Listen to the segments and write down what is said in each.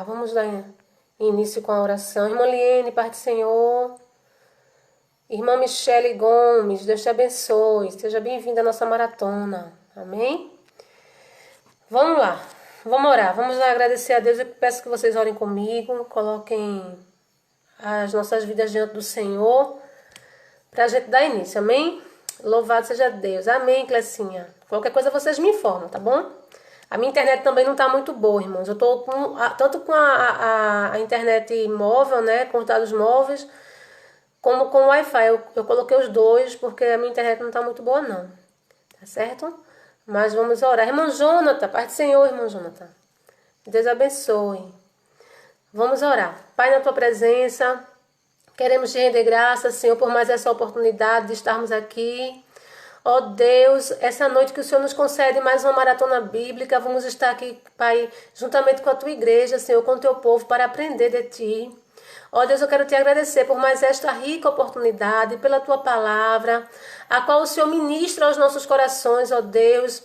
Vamos dar início com a oração. Irmã Liene, Pai do Senhor. Irmã Michele Gomes, Deus te abençoe. Seja bem-vinda à nossa maratona. Amém? Vamos lá. Vamos orar. Vamos agradecer a Deus. Eu peço que vocês orem comigo. Coloquem as nossas vidas diante do Senhor para a gente dar início. Amém? Louvado seja Deus. Amém, Clecinha. Qualquer coisa vocês me informam, tá bom? A minha internet também não tá muito boa, irmãos. Eu tô tanto com a internet móvel, né? Com os dados móveis, como com o Wi-Fi. Eu coloquei os dois porque a minha internet não tá muito boa, não. Tá certo? Mas vamos orar. Irmão Jonathan, Pai do Senhor, irmão Jonathan. Deus abençoe. Vamos orar. Pai, na tua presença, queremos te render graças, Senhor, por mais essa oportunidade de estarmos aqui. Ó Deus, essa noite que o Senhor nos concede mais uma maratona bíblica, vamos estar aqui, Pai, juntamente com a tua igreja, Senhor, com o teu povo, para aprender de ti. Ó Deus, eu quero te agradecer por mais esta rica oportunidade, pela tua palavra, a qual o Senhor ministra aos nossos corações, ó Deus.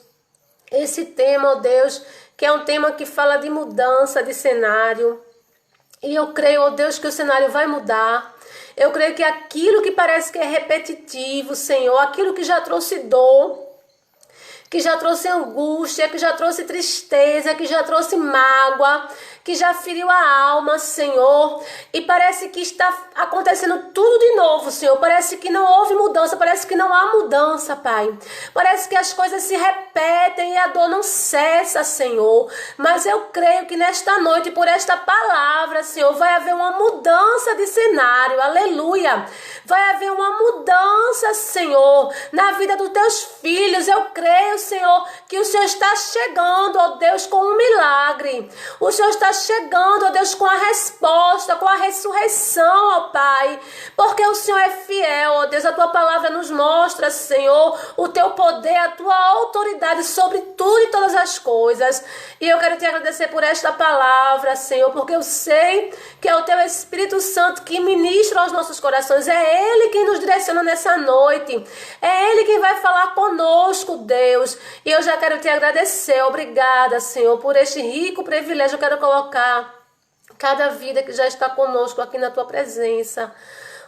Esse tema, ó Deus, que é um tema que fala de mudança de cenário. E eu creio, ó Deus, que o cenário vai mudar. Eu creio que aquilo que parece que é repetitivo, Senhor, aquilo que já trouxe dor, que já trouxe angústia, que já trouxe tristeza, que já trouxe mágoa, que já feriu a alma, Senhor, e parece que está acontecendo tudo de novo, Senhor. Parece que não houve mudança, parece que não há mudança, Pai. Parece que as coisas se repetem e a dor não cessa, Senhor. Mas eu creio que nesta noite, por esta palavra, Senhor, vai haver uma mudança de cenário, aleluia. Vai haver uma mudança, Senhor, na vida dos teus filhos. Eu creio, Senhor, que o Senhor está chegando, ó Deus, com um milagre. O Senhor está chegando, ó Deus, com a resposta, com a ressurreição, ó Pai, porque o Senhor é fiel, ó Deus. A tua palavra nos mostra, Senhor, o teu poder, a tua autoridade sobre tudo e todas as coisas. E eu quero te agradecer por esta palavra, Senhor, porque eu sei que é o teu Espírito Santo que ministra aos nossos corações. É Ele quem nos direciona nessa noite. É Ele quem vai falar conosco, Deus. E eu já quero te agradecer. Obrigada, Senhor, por este rico privilégio. Eu quero colocar cada vida que já está conosco aqui na tua presença.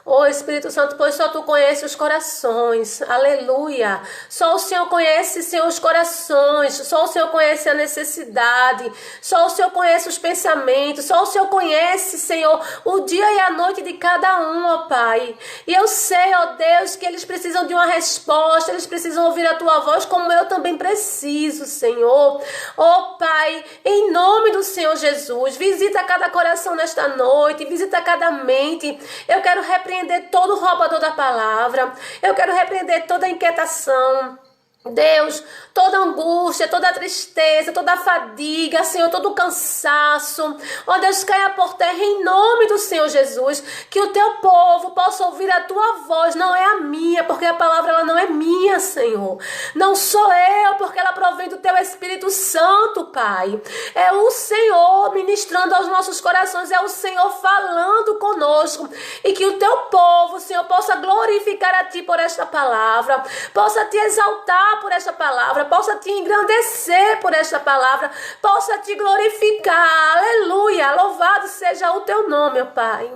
Ó Espírito Santo, pois só tu conheces os corações, aleluia. Só o Senhor conhece, Senhor, os corações. Só o Senhor conhece a necessidade. Só o Senhor conhece os pensamentos. Só o Senhor conhece, Senhor, o dia e a noite de cada um, ó Pai. E eu sei, ó Deus, que eles precisam de uma resposta. Eles precisam ouvir a tua voz, como eu também preciso, Senhor. Ó Pai, em nome do Senhor Jesus, visita cada coração nesta noite. Visita cada mente. Eu quero repreender todo roubador da palavra. Eu quero repreender toda inquietação, Deus, toda angústia, toda tristeza, toda fadiga, Senhor, todo cansaço. Ó Deus, caia por terra em nome do Senhor Jesus. Que o teu povo possa ouvir a tua voz, não é a minha, porque a palavra ela não é minha, Senhor. Não sou eu, porque ela provém do teu Espírito Santo, Pai. É o Senhor ministrando aos nossos corações, é o Senhor falando conosco. E que o teu povo, Senhor, possa glorificar a ti por esta palavra, possa te exaltar por esta palavra, possa te engrandecer por esta palavra, possa te glorificar, aleluia. Louvado seja o teu nome, ó Pai,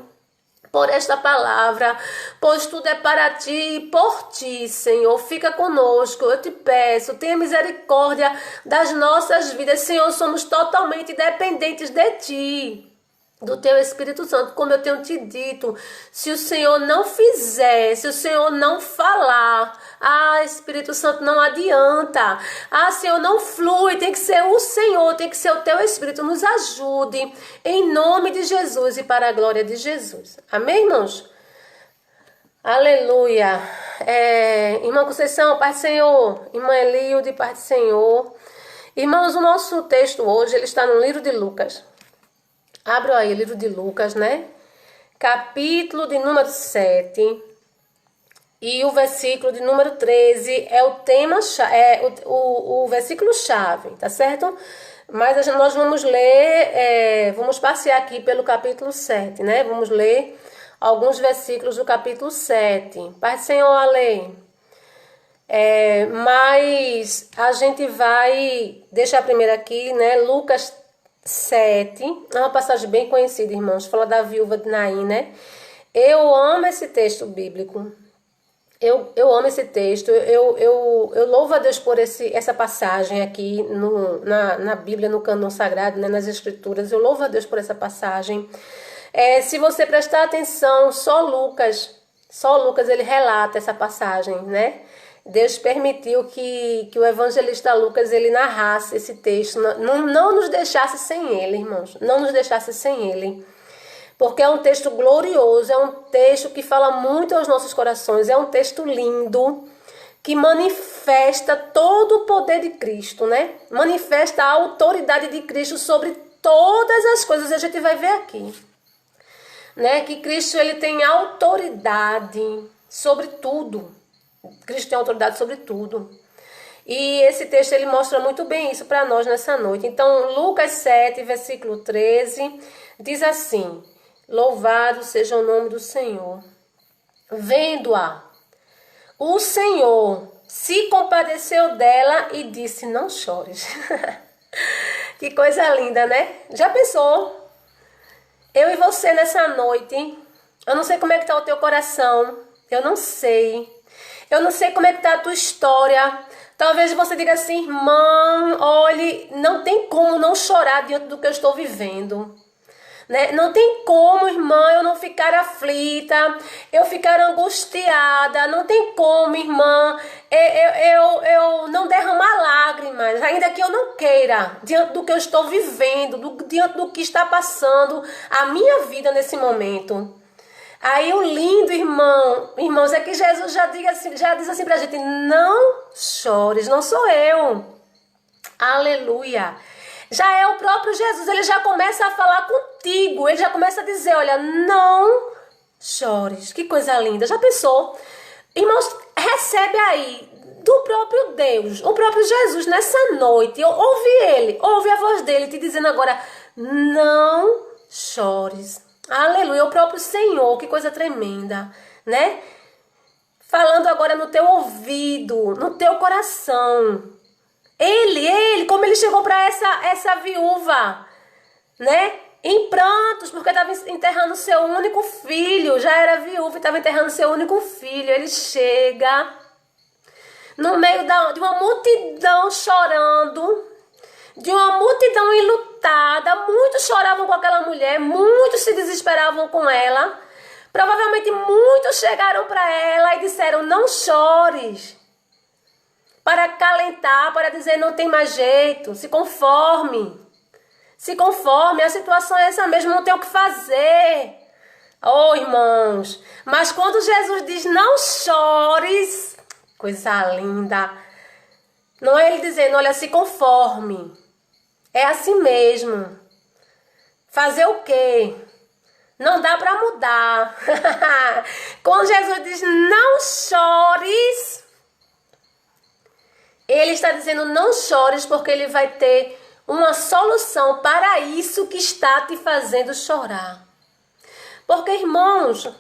por esta palavra, pois tudo é para ti e por ti, Senhor. Fica conosco, eu te peço, tenha misericórdia das nossas vidas, Senhor. Somos totalmente dependentes de ti, do teu Espírito Santo, como eu tenho te dito. Se o Senhor não fizer, se o Senhor não falar, Espírito Santo, não adianta. Senhor, não flui, tem que ser o Senhor, tem que ser o teu Espírito. Nos ajude, em nome de Jesus e para a glória de Jesus. Amém, irmãos? Aleluia. Irmã Conceição, Pai do Senhor. Irmã Elilde, Pai do Senhor. Irmãos, o nosso texto hoje, ele está no livro de Lucas. Abra aí o livro de Lucas, né? Capítulo de número 7. E o versículo de número 13 é o tema, o versículo-chave, tá certo? Mas nós vamos ler, vamos passear aqui pelo capítulo 7, né? Vamos ler alguns versículos do capítulo 7. Pai do Senhor, Ale. Mas a gente vai deixar primeiro aqui, né? Lucas 7. É uma passagem bem conhecida, irmãos. Fala da viúva de Naim, né? Eu amo esse texto bíblico. Eu amo esse texto. Eu louvo a Deus por essa passagem aqui na Bíblia, no cânon sagrado, né, nas Escrituras. Eu louvo a Deus por essa passagem. Se você prestar atenção, só Lucas ele relata essa passagem, né? Deus permitiu que o evangelista Lucas ele narrasse esse texto, não nos deixasse sem ele, irmãos, não nos deixasse sem ele. Porque é um texto glorioso, é um texto que fala muito aos nossos corações, é um texto lindo, que manifesta todo o poder de Cristo, né? Manifesta a autoridade de Cristo sobre todas as coisas, a gente vai ver aqui. Né? Que Cristo ele tem autoridade sobre tudo. Cristo tem autoridade sobre tudo. E esse texto ele mostra muito bem isso para nós nessa noite. Então, Lucas 7, versículo 13, diz assim: Louvado seja o nome do Senhor. Vendo-a, o Senhor se compadeceu dela e disse: não chores. Que coisa linda, né? Já pensou? Eu e você nessa noite, eu não sei como é que tá o teu coração, eu não sei como é que tá a tua história. Talvez você diga assim: irmã, olhe, não tem como não chorar diante do que eu estou vivendo. Né? Não tem como, irmã, eu não ficar aflita, eu ficar angustiada, não tem como, irmã, eu não derramar lágrimas, ainda que eu não queira, diante do que eu estou vivendo, diante do que está passando a minha vida nesse momento. Aí o lindo, irmãos, é que Jesus já diz assim pra gente: não chores, não sou eu. Aleluia. Já é o próprio Jesus, ele já começa a falar contigo, ele já começa a dizer: olha, não chores. Que coisa linda, já pensou? Irmãos, recebe aí do próprio Deus, o próprio Jesus nessa noite, ouve a voz dele te dizendo agora: não chores. Aleluia, o próprio Senhor, que coisa tremenda, né? Falando agora no teu ouvido, no teu coração. Ele, como ele chegou para essa viúva, né? Em prantos, porque estava enterrando seu único filho, já era viúva e estava enterrando seu único filho. Ele chega no meio de uma multidão chorando, de uma multidão enlutada. Muitos choravam com aquela mulher, muitos se desesperavam com ela. Provavelmente muitos chegaram para ela e disseram: não chores. Para acalentar, para dizer: não tem mais jeito, se conforme. Se conforme, a situação é essa mesmo, não tem o que fazer. Oh, irmãos, mas quando Jesus diz: não chores, coisa linda. Não é ele dizendo: olha, se conforme. É assim mesmo. Fazer o quê? Não dá para mudar. Quando Jesus diz: não chores, ele está dizendo: não chores, porque ele vai ter uma solução para isso que está te fazendo chorar. Porque, irmãos,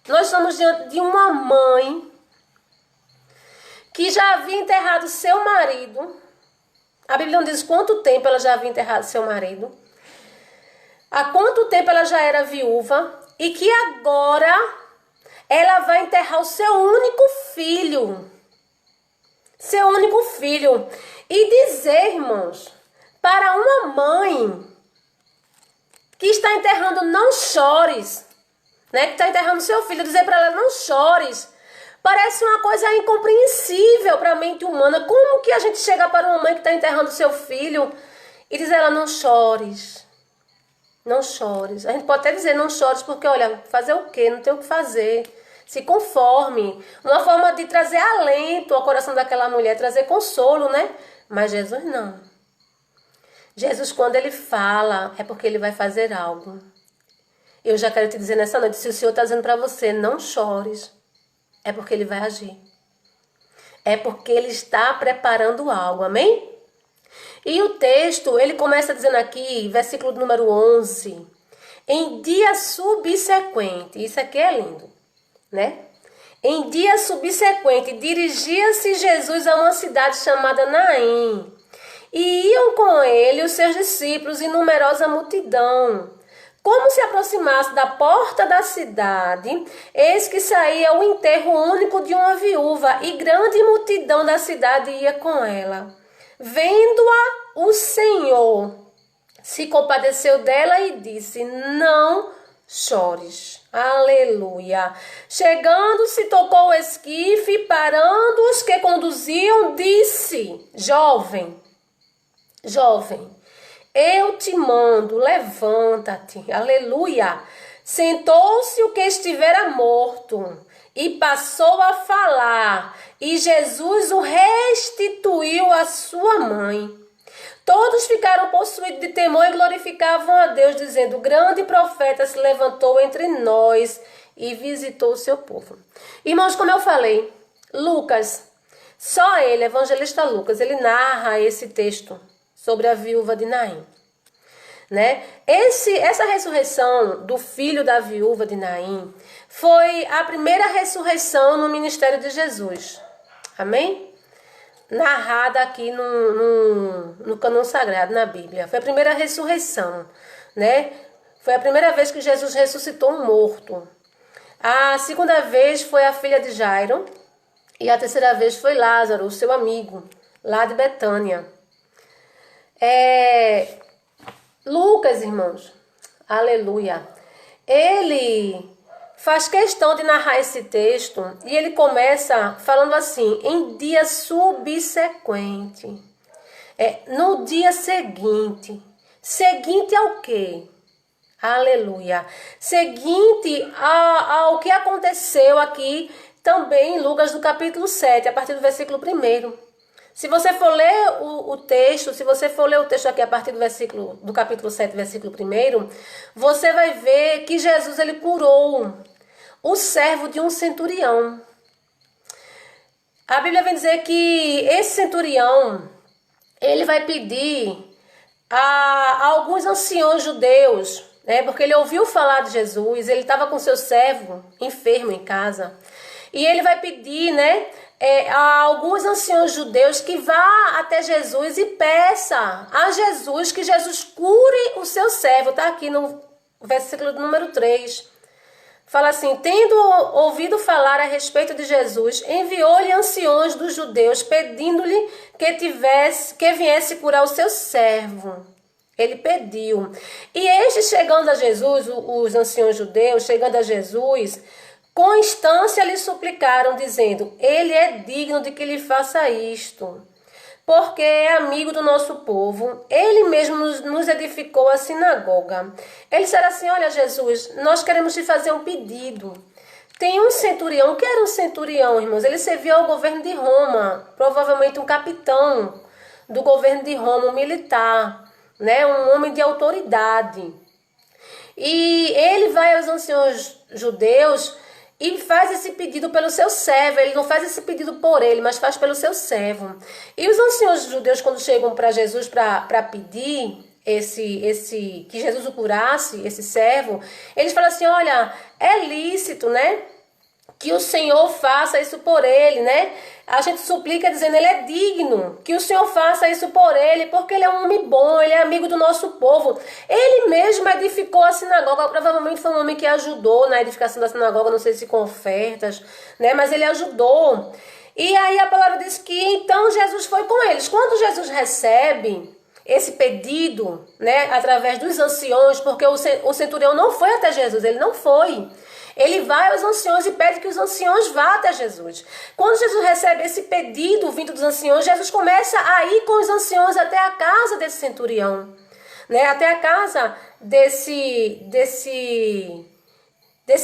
nós estamos diante de uma mãe que já havia enterrado seu marido. A Bíblia não diz quanto tempo ela já havia enterrado seu marido. Há quanto tempo ela já era viúva. E que agora ela vai enterrar o seu único filho. Seu único filho. E dizer, irmãos, para uma mãe que está enterrando: não chores, né? Que está enterrando seu filho, dizer para ela: não chores, parece uma coisa incompreensível para a mente humana. Como que a gente chega para uma mãe que está enterrando seu filho e diz a ela: não chores, não chores? A gente pode até dizer: não chores, porque olha, fazer o quê? Não tem o que fazer. Se conforme. Uma forma de trazer alento ao coração daquela mulher, trazer consolo, né? Mas Jesus não. Jesus, quando ele fala, é porque ele vai fazer algo. Eu já quero te dizer nessa noite: se o Senhor está dizendo para você: não chores, é porque ele vai agir. É porque ele está preparando algo, amém? E o texto, ele começa dizendo aqui, versículo número 11: em dia subsequente, isso aqui é lindo, né? Em dia subsequente, dirigia-se Jesus a uma cidade chamada Naim. E iam com ele os seus discípulos e numerosa multidão. Como se aproximasse da porta da cidade, eis que saía o enterro único de uma viúva, e grande multidão da cidade ia com ela. Vendo-a, o Senhor se compadeceu dela e disse: não chores. Aleluia. Chegando-se, tocou o esquife, e parando os que conduziam, disse: jovem, eu te mando, levanta-te. Aleluia. Sentou-se o que estivera morto e passou a falar, e Jesus o restituiu à sua mãe. Todos ficaram possuídos de temor e glorificavam a Deus, dizendo: grande profeta se levantou entre nós e visitou o seu povo. Irmãos, como eu falei, Lucas, só ele, evangelista Lucas, ele narra esse texto sobre a viúva de Naim, né? Essa ressurreição do filho da viúva de Naim foi a primeira ressurreição no ministério de Jesus. Amém? Narrada aqui no cânon sagrado, na Bíblia. Foi a primeira ressurreição, né? Foi a primeira vez que Jesus ressuscitou um morto. A segunda vez foi a filha de Jairo. E a terceira vez foi Lázaro, o seu amigo, lá de Betânia. Lucas, irmãos, aleluia, ele faz questão de narrar esse texto e ele começa falando assim: em dia subsequente, no dia seguinte. Seguinte ao quê? Aleluia. Seguinte ao que aconteceu aqui também em Lucas do capítulo 7, a partir do versículo 1. Se você for ler o texto, se você for ler o texto aqui a partir do capítulo 7, versículo 1, você vai ver que Jesus ele curou o servo de um centurião. A Bíblia vem dizer que esse centurião, ele vai pedir a alguns anciões judeus, né, porque ele ouviu falar de Jesus, ele estava com seu servo enfermo em casa, e ele vai pedir, né, a alguns anciãos judeus que vá até Jesus e peça a Jesus que Jesus cure o seu servo. Está aqui no versículo número 3. Fala assim: tendo ouvido falar a respeito de Jesus, enviou-lhe anciões dos judeus, pedindo-lhe que viesse curar o seu servo. Ele pediu. E estes, chegando a Jesus, os anciãos judeus, chegando a Jesus, com instância lhe suplicaram, dizendo: ele é digno de que lhe faça isto, porque é amigo do nosso povo. Ele mesmo nos edificou a sinagoga. Eles disseram assim: olha, Jesus, nós queremos te fazer um pedido. Tem um centurião. O que era um centurião, irmãos? Ele servia ao governo de Roma, provavelmente um capitão do governo de Roma, um militar, né? Um homem de autoridade. E ele vai aos anciãos judeus e faz esse pedido pelo seu servo. Ele não faz esse pedido por ele, mas faz pelo seu servo. E os anciãos judeus, quando chegam para Jesus para pedir que Jesus o curasse, esse servo, eles falam assim: olha, é lícito, né, que o Senhor faça isso por ele, né? A gente suplica dizendo: ele é digno, que o Senhor faça isso por ele, porque ele é um homem bom, ele é amigo do nosso povo. Ele mesmo edificou a sinagoga, provavelmente foi um homem que ajudou na edificação da sinagoga, não sei se com ofertas, né? Mas ele ajudou. E aí a palavra diz que então Jesus foi com eles. Quando Jesus recebe esse pedido, né, através dos anciões, porque o centurião não foi até Jesus, ele não foi. Ele vai aos anciões e pede que os anciões vá até Jesus. Quando Jesus recebe esse pedido vindo dos anciões, Jesus começa a ir com os anciões até a casa desse centurião, né? Até a casa desse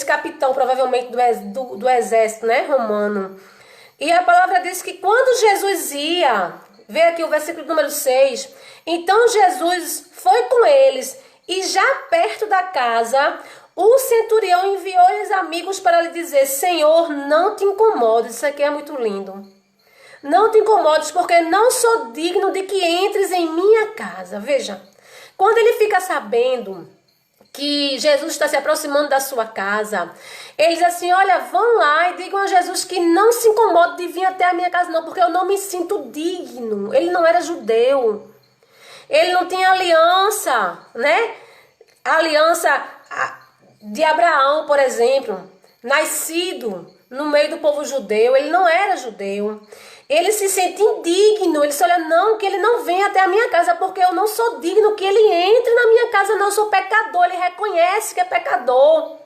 capitão, provavelmente do exército, né, romano. E a palavra diz que quando Jesus ia, vê aqui o versículo número 6, então Jesus foi com eles e já perto da casa, o centurião enviou-lhes amigos para lhe dizer: Senhor, não te incomodes. Isso aqui é muito lindo. Não te incomodes, porque não sou digno de que entres em minha casa. Veja, quando ele fica sabendo que Jesus está se aproximando da sua casa, ele diz assim: olha, vão lá e digam a Jesus que não se incomode de vir até a minha casa não, porque eu não me sinto digno. Ele não era judeu. Ele não tinha aliança, né? A aliança de Abraão, por exemplo, nascido no meio do povo judeu, ele não era judeu. Ele se sente indigno, ele disse, olha, não, que ele não venha até a minha casa, porque eu não sou digno que ele entre na minha casa, não, eu sou pecador. Ele reconhece que é pecador.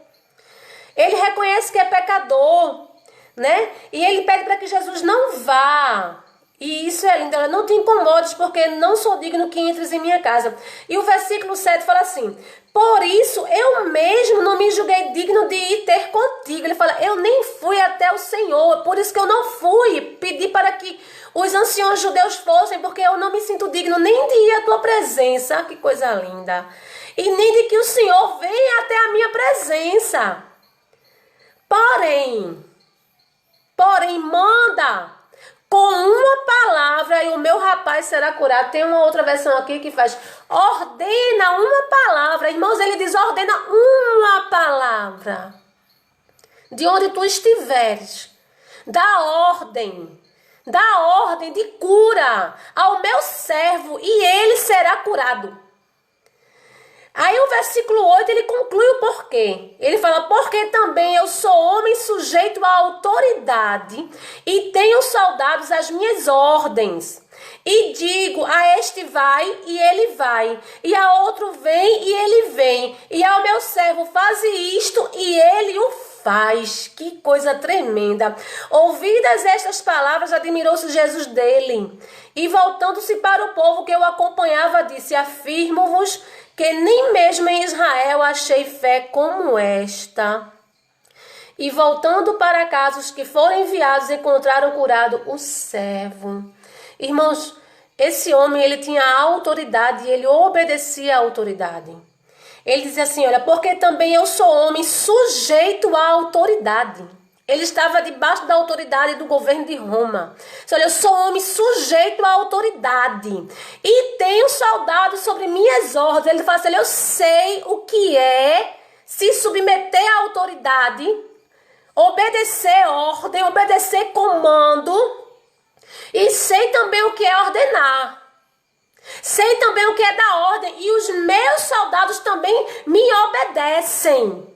Ele reconhece que é pecador, né? E ele pede para que Jesus não vá. E isso é lindo, ela não te incomodes, porque não sou digno que entres em minha casa. E o versículo 7 fala assim, por isso eu mesmo não me julguei digno de ir ter contigo. Ele fala, eu nem fui até o Senhor, por isso que eu não fui pedir para que os anciãos judeus fossem, porque eu não me sinto digno nem de ir à tua presença, que coisa linda, e nem de que o Senhor venha até a minha presença. Porém, manda com uma palavra e o meu rapaz será curado. Tem uma outra versão aqui que faz, ordena uma palavra. Irmãos, ele diz, ordena uma palavra. De onde tu estiveres, dá ordem de cura ao meu servo e ele será curado. Aí o versículo 8 ele conclui o porquê. Ele fala, porque também eu sou homem sujeito à autoridade e tenho soldados às minhas ordens. E digo, a este vai e ele vai, e a outro vem e ele vem, e ao meu servo faze isto e ele o faz. Que coisa tremenda. Ouvidas estas palavras, admirou-se Jesus dele. E voltando-se para o povo que o acompanhava, disse, afirmo-vos que nem mesmo em Israel achei fé como esta. E voltando para casa, os que foram enviados encontraram curado o servo. Irmãos, esse homem, ele tinha autoridade e ele obedecia à autoridade. Ele dizia assim, olha, porque também eu sou homem sujeito à autoridade. Ele estava debaixo da autoridade do governo de Roma. Olha, eu sou homem sujeito à autoridade e tenho soldados sobre minhas ordens. Ele fala assim, eu sei o que é se submeter à autoridade, obedecer ordem, obedecer comando, e sei também o que é ordenar. Sei também o que é dar ordem, e os meus soldados também me obedecem.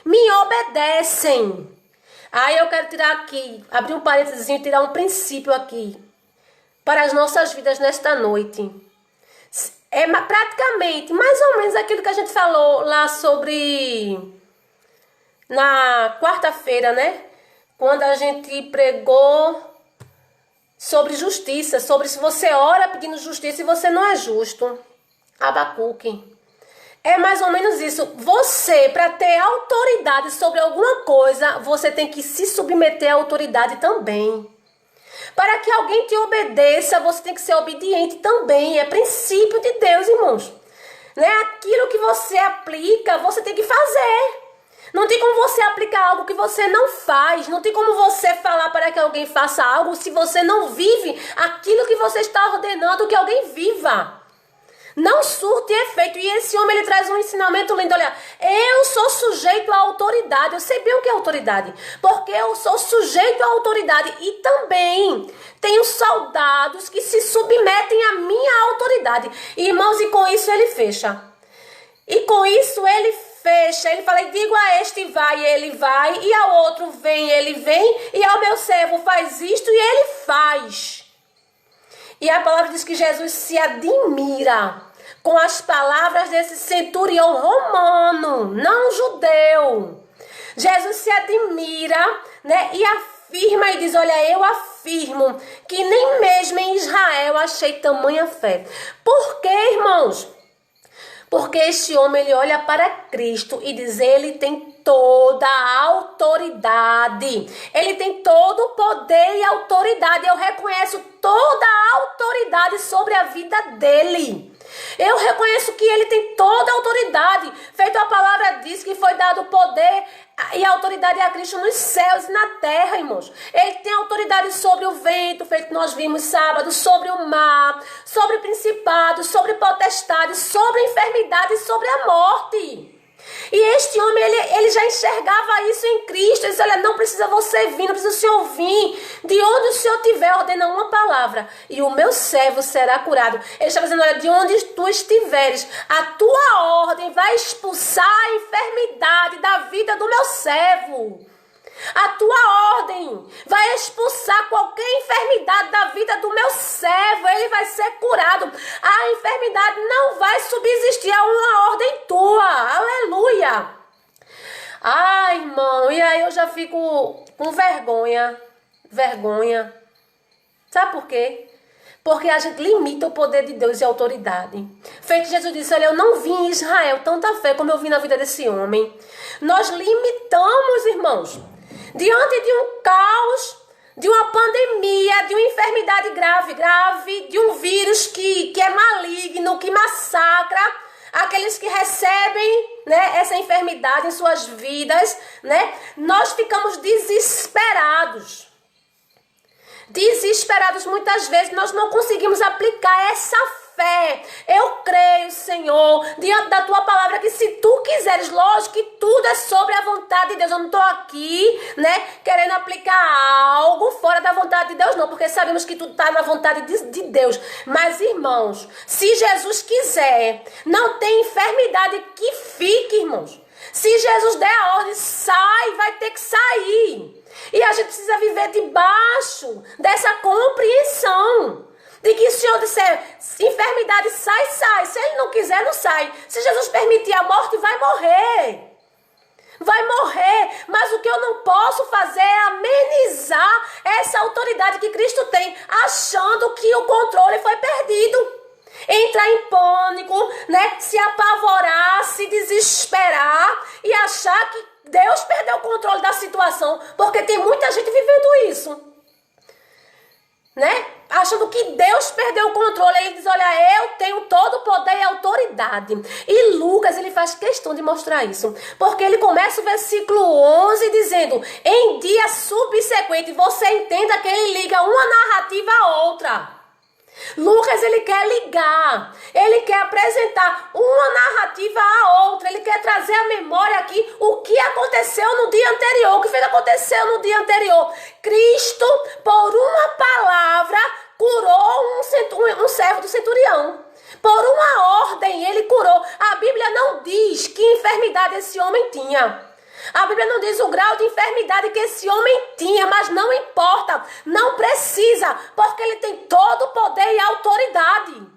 Me obedecem. Aí eu quero tirar aqui, abrir um parênteses e tirar um princípio aqui para as nossas vidas nesta noite. É praticamente, mais ou menos aquilo que a gente falou lá sobre, na quarta-feira, né? Quando a gente pregou sobre justiça, sobre se você ora pedindo justiça e você não é justo. Abacuque. É mais ou menos isso. Você, para ter autoridade sobre alguma coisa, você tem que se submeter à autoridade também. Para que alguém te obedeça, você tem que ser obediente também. É princípio de Deus, irmãos. Né? Aquilo que você aplica, você tem que fazer. Não tem como você aplicar algo que você não faz. Não tem como você falar para que alguém faça algo se você não vive aquilo que você está ordenando que alguém viva. Não surte efeito. E esse homem, ele traz um ensinamento lindo. Olha, eu sou sujeito à autoridade. Eu sei bem o que é autoridade. Porque eu sou sujeito à autoridade. E também tenho soldados que se submetem à minha autoridade. Irmãos, e com isso ele fecha. E com isso ele fecha. Ele fala, digo a este vai, ele vai. E ao outro vem, ele vem. E ao meu servo faz isto e ele faz. E a palavra diz que Jesus se admira com as palavras desse centurião romano, não judeu. Jesus se admira, né, e afirma e diz, olha, eu afirmo que nem mesmo em Israel achei tamanha fé. Por quê, irmãos? Porque este homem, ele olha para Cristo e diz, ele tem toda a autoridade. Ele tem todo o poder e autoridade. Eu reconheço toda a autoridade sobre a vida dele. Eu reconheço que ele tem toda a autoridade. Feito a palavra diz que foi dado poder e autoridade a Cristo nos céus e na terra, irmãos. Ele tem autoridade sobre o vento, feito que nós vimos sábado, sobre o mar, sobre principados, sobre potestades, sobre a enfermidade e sobre a morte. E Este homem, ele já enxergava isso em Cristo. Ele disse, olha, não precisa você vir, não precisa o Senhor vir. De onde o Senhor estiver, ordena uma palavra, e o meu servo será curado. Ele está dizendo, olha, de onde tu estiveres, a tua ordem vai expulsar a enfermidade da vida do meu servo. A tua ordem vai expulsar qualquer enfermidade da vida do meu servo. Ele vai ser curado. A enfermidade não vai subsistir a uma ordem tua. Aleluia. Ai, irmão, e aí eu já fico com vergonha. Sabe por quê? Porque a gente limita o poder de Deus e a autoridade. Feito Jesus disse, olha, eu não vi em Israel tanta fé como eu vi na vida desse homem. Nós limitamos, irmãos. Diante de um caos, de uma pandemia, de uma enfermidade grave, de um vírus que é maligno, que massacra aqueles que recebem, né, essa enfermidade em suas vidas, né? Nós ficamos desesperados. Desesperados muitas vezes, nós não conseguimos aplicar essa fé. Eu creio, Senhor, diante da tua palavra, que se tu quiseres, lógico que tudo é sobre a vontade de Deus. Eu não estou aqui, né, querendo aplicar algo fora da vontade de Deus, não, porque sabemos que tudo está na vontade de Deus. Mas, irmãos, se Jesus quiser, não tem enfermidade que fique, irmãos. Se Jesus der a ordem, sai, vai ter que sair. E a gente precisa viver debaixo dessa compreensão. De que se o Senhor disser, enfermidade, sai, sai. Se Ele não quiser, não sai. Se Jesus permitir a morte, vai morrer. Vai morrer. Mas o que eu não posso fazer é amenizar essa autoridade que Cristo tem, achando que o controle foi perdido. Entrar em pânico, né? Se apavorar, se desesperar e achar que Deus perdeu o controle da situação. Porque tem muita gente vivendo isso. Né? Achando que Deus perdeu o controle. Ele diz, olha, eu tenho todo o poder e autoridade. E Lucas, ele faz questão de mostrar isso. Porque ele começa o versículo 11 dizendo, em dia subsequente, você entenda que ele liga uma narrativa a outra. Lucas, ele quer ligar, ele quer apresentar uma narrativa a outra, ele quer trazer à memória aqui o que aconteceu no dia anterior, o que aconteceu no dia anterior. Cristo, por uma palavra, curou um servo do centurião. Por uma ordem, ele curou. A Bíblia não diz que enfermidade esse homem tinha. A Bíblia não diz o grau de enfermidade que esse homem tinha, mas não importa, não precisa, porque ele tem todo o poder e autoridade.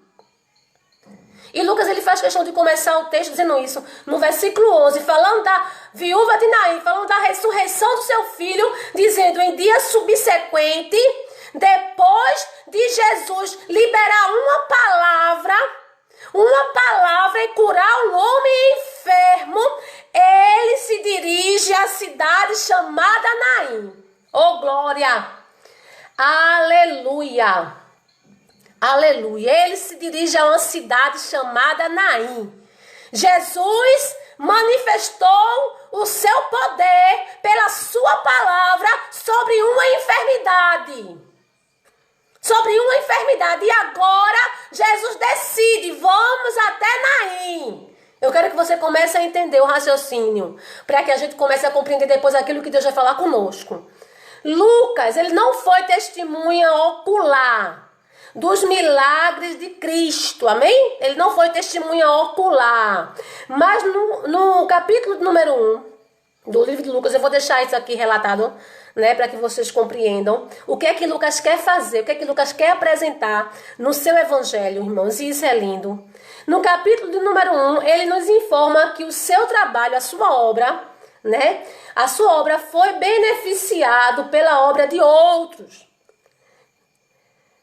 E Lucas, ele faz questão de começar o texto dizendo isso, no versículo 11, falando da viúva de Naim, falando da ressurreição do seu filho, dizendo, em dia subsequente, depois de Jesus liberar uma palavra e curar um homem enfermo, ele se dirige à cidade chamada Naim. Oh, glória! Aleluia! Aleluia! Ele se dirige a uma cidade chamada Naim. Jesus manifestou o seu poder pela sua palavra sobre uma enfermidade. E agora Jesus decide, vamos até Naim. Eu quero que você comece a entender o raciocínio, para que a gente comece a compreender depois aquilo que Deus vai falar conosco. Lucas, ele não foi testemunha ocular dos milagres de Cristo, amém? Ele não foi testemunha ocular. Mas no capítulo número 1 do livro de Lucas, eu vou deixar isso aqui relatado, né, para que vocês compreendam o que é que Lucas quer fazer, o que é que Lucas quer apresentar no seu evangelho, irmãos, e isso é lindo. No capítulo de número 1, ele nos informa que o seu trabalho, a sua obra, né, a sua obra foi beneficiado pela obra de outros.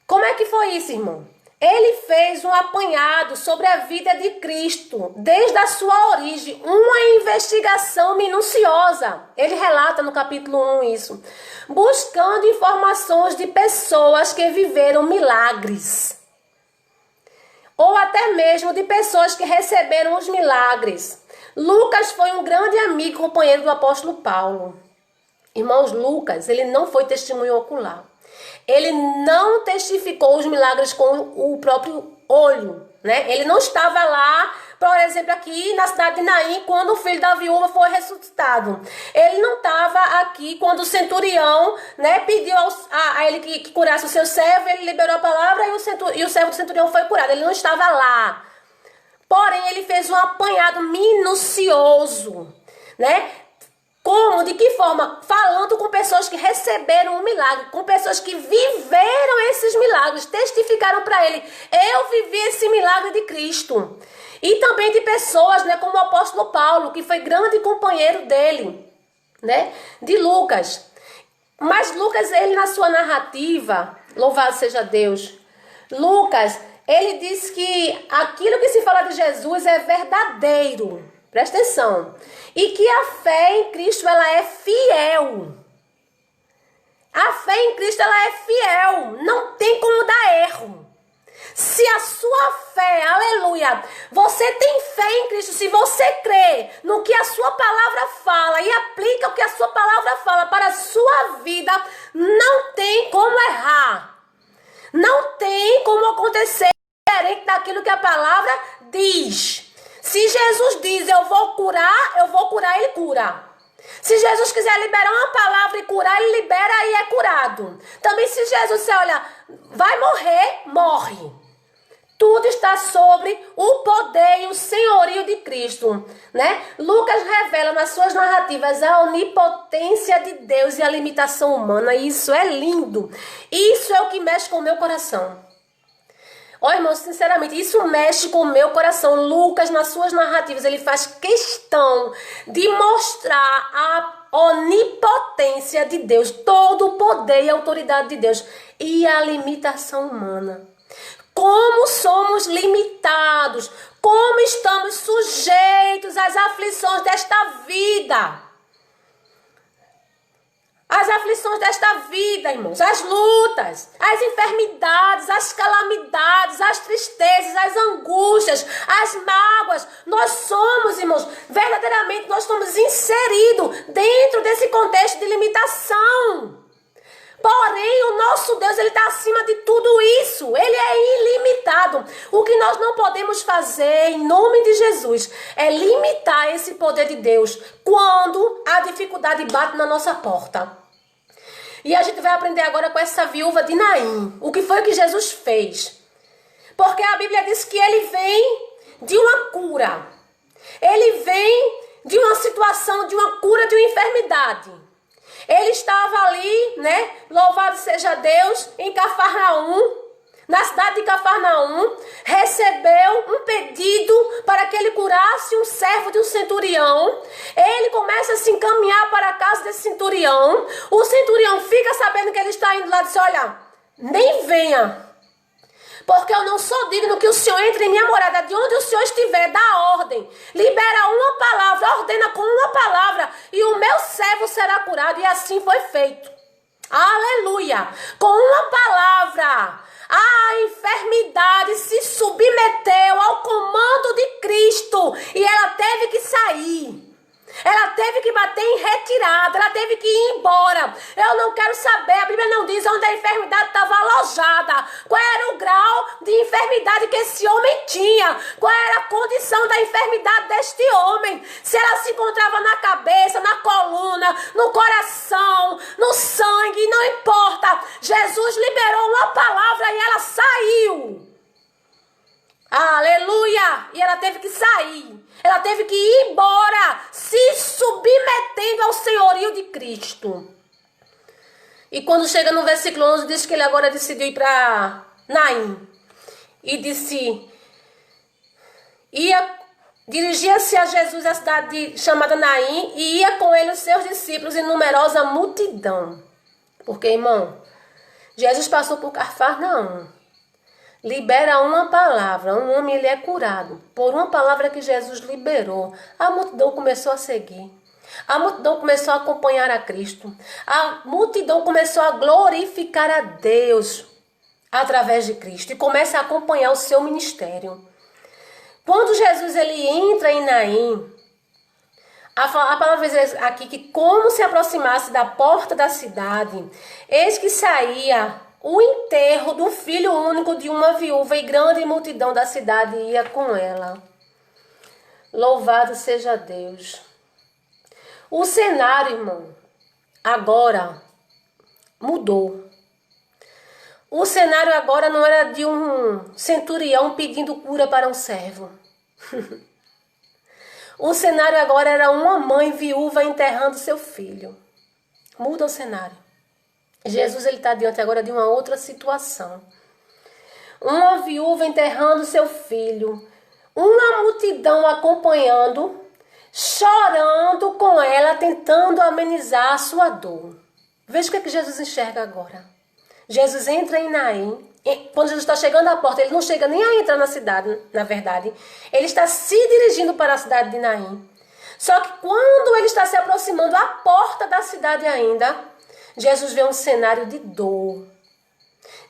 Como é que foi isso, irmão? Ele fez um apanhado sobre a vida de Cristo, desde a sua origem, uma investigação minuciosa. Ele relata no capítulo 1 isso. Buscando informações de pessoas que viveram milagres. Ou até mesmo de pessoas que receberam os milagres. Lucas foi um grande amigo e companheiro do apóstolo Paulo. Irmãos, Lucas, ele não foi testemunho ocular. Ele não testificou os milagres com o próprio olho, né? Ele não estava lá por exemplo, aqui na cidade de Naim, quando o filho da viúva foi ressuscitado. Ele não estava aqui quando o centurião, né, pediu a ele que curasse o seu servo, ele liberou a palavra e o servo do centurião foi curado. Ele não estava lá. Porém, ele fez um apanhado minucioso, né? Como? De que forma? Falando com pessoas que receberam o milagre, com pessoas que viveram esses milagres, testificaram para ele: eu vivi esse milagre de Cristo. E também de pessoas, né, como o apóstolo Paulo, que foi grande companheiro dele, né, de Lucas. Mas Lucas, ele na sua narrativa, louvado seja Deus, Lucas, ele diz que aquilo que se fala de Jesus é verdadeiro. Presta atenção. E que a fé em Cristo, ela é fiel. A fé em Cristo, ela é fiel. Não tem como dar erro. Se a sua fé, aleluia, você tem fé em Cristo, se você crê no que a sua palavra fala e aplica o que a sua palavra fala para a sua vida, não tem como errar. Não tem como acontecer diferente daquilo que a palavra diz. Se Jesus diz, eu vou curar, ele cura. Se Jesus quiser liberar uma palavra e curar, ele libera e é curado. Também se Jesus disser, olha, vai morrer, morre. Tudo está sobre o poder e o senhorio de Cristo, né? Lucas revela nas suas narrativas a onipotência de Deus e a limitação humana. E isso é lindo. Isso é o que mexe com o meu coração. Olha, irmãos, sinceramente, isso mexe com o meu coração. Lucas, nas suas narrativas, ele faz questão de mostrar a onipotência de Deus, todo o poder e autoridade de Deus e a limitação humana. Como somos limitados, como estamos sujeitos às aflições desta vida. As aflições desta vida, irmãos, as lutas, as enfermidades, as calamidades, as tristezas, as angústias, as mágoas. Nós somos, irmãos, verdadeiramente nós estamos inseridos dentro desse contexto de limitação. Porém, o nosso Deus, ele está acima de tudo isso. Ele é ilimitado. O que nós não podemos fazer, em nome de Jesus, é limitar esse poder de Deus quando a dificuldade bate na nossa porta. E a gente vai aprender agora com essa viúva de Naim. O que foi que Jesus fez? Porque a Bíblia diz que ele vem de uma cura. Ele vem de uma situação, de uma cura de uma enfermidade. Ele estava ali, né? Louvado seja Deus, em Cafarnaum, na cidade de Cafarnaum, recebeu um pedido para que ele curasse um servo de um centurião. Ele começa a se encaminhar para a casa desse centurião. O centurião fica sabendo que ele está indo lá e diz: olha, nem venha, porque eu não sou digno que o Senhor entre em minha morada. De onde o Senhor estiver, dá ordem. Libera uma palavra, ordena com uma palavra, e o meu servo será curado. E assim foi feito. Aleluia! Com uma palavra, a enfermidade se submeteu ao comando de Cristo. E ela teve que sair. Ela teve que bater em retirada, ela teve que ir embora. Eu não quero saber, a Bíblia não diz onde a enfermidade estava alojada, qual era o grau de enfermidade que esse homem tinha, qual era a condição da enfermidade deste homem, se ela se encontrava na cabeça, na coluna, no coração, no sangue, não importa. Jesus liberou uma palavra e ela saiu. Aleluia! E ela teve que sair. Ela teve que ir embora, se submetendo ao senhorio de Cristo. E quando chega no versículo 11, diz que ele agora decidiu ir para Naim. E dirigia-se a Jesus à cidade chamada Naim, e ia com ele os seus discípulos e numerosa multidão. Porque, irmão, Jesus passou por Cafarnaum. Libera uma palavra, um homem ele é curado. Por uma palavra que Jesus liberou, a multidão começou a seguir. A multidão começou a acompanhar a Cristo. A multidão começou a glorificar a Deus através de Cristo e começa a acompanhar o seu ministério. Quando Jesus ele entra em Naim, a palavra diz aqui que como se aproximasse da porta da cidade, eis que saía o enterro do filho único de uma viúva, e grande multidão da cidade ia com ela. Louvado seja Deus. O cenário, irmão, agora mudou. O cenário agora não era de um centurião pedindo cura para um servo. O cenário agora era uma mãe viúva enterrando seu filho. Muda o cenário. Jesus está diante agora de uma outra situação. Uma viúva enterrando seu filho. Uma multidão acompanhando, chorando com ela, tentando amenizar a sua dor. Veja o que é que Jesus enxerga agora. Jesus entra em Naim. Quando Jesus está chegando à porta, ele não chega nem a entrar na cidade, na verdade. Ele está se dirigindo para a cidade de Naim. Só que quando ele está se aproximando à porta da cidade ainda, Jesus vê um cenário de dor.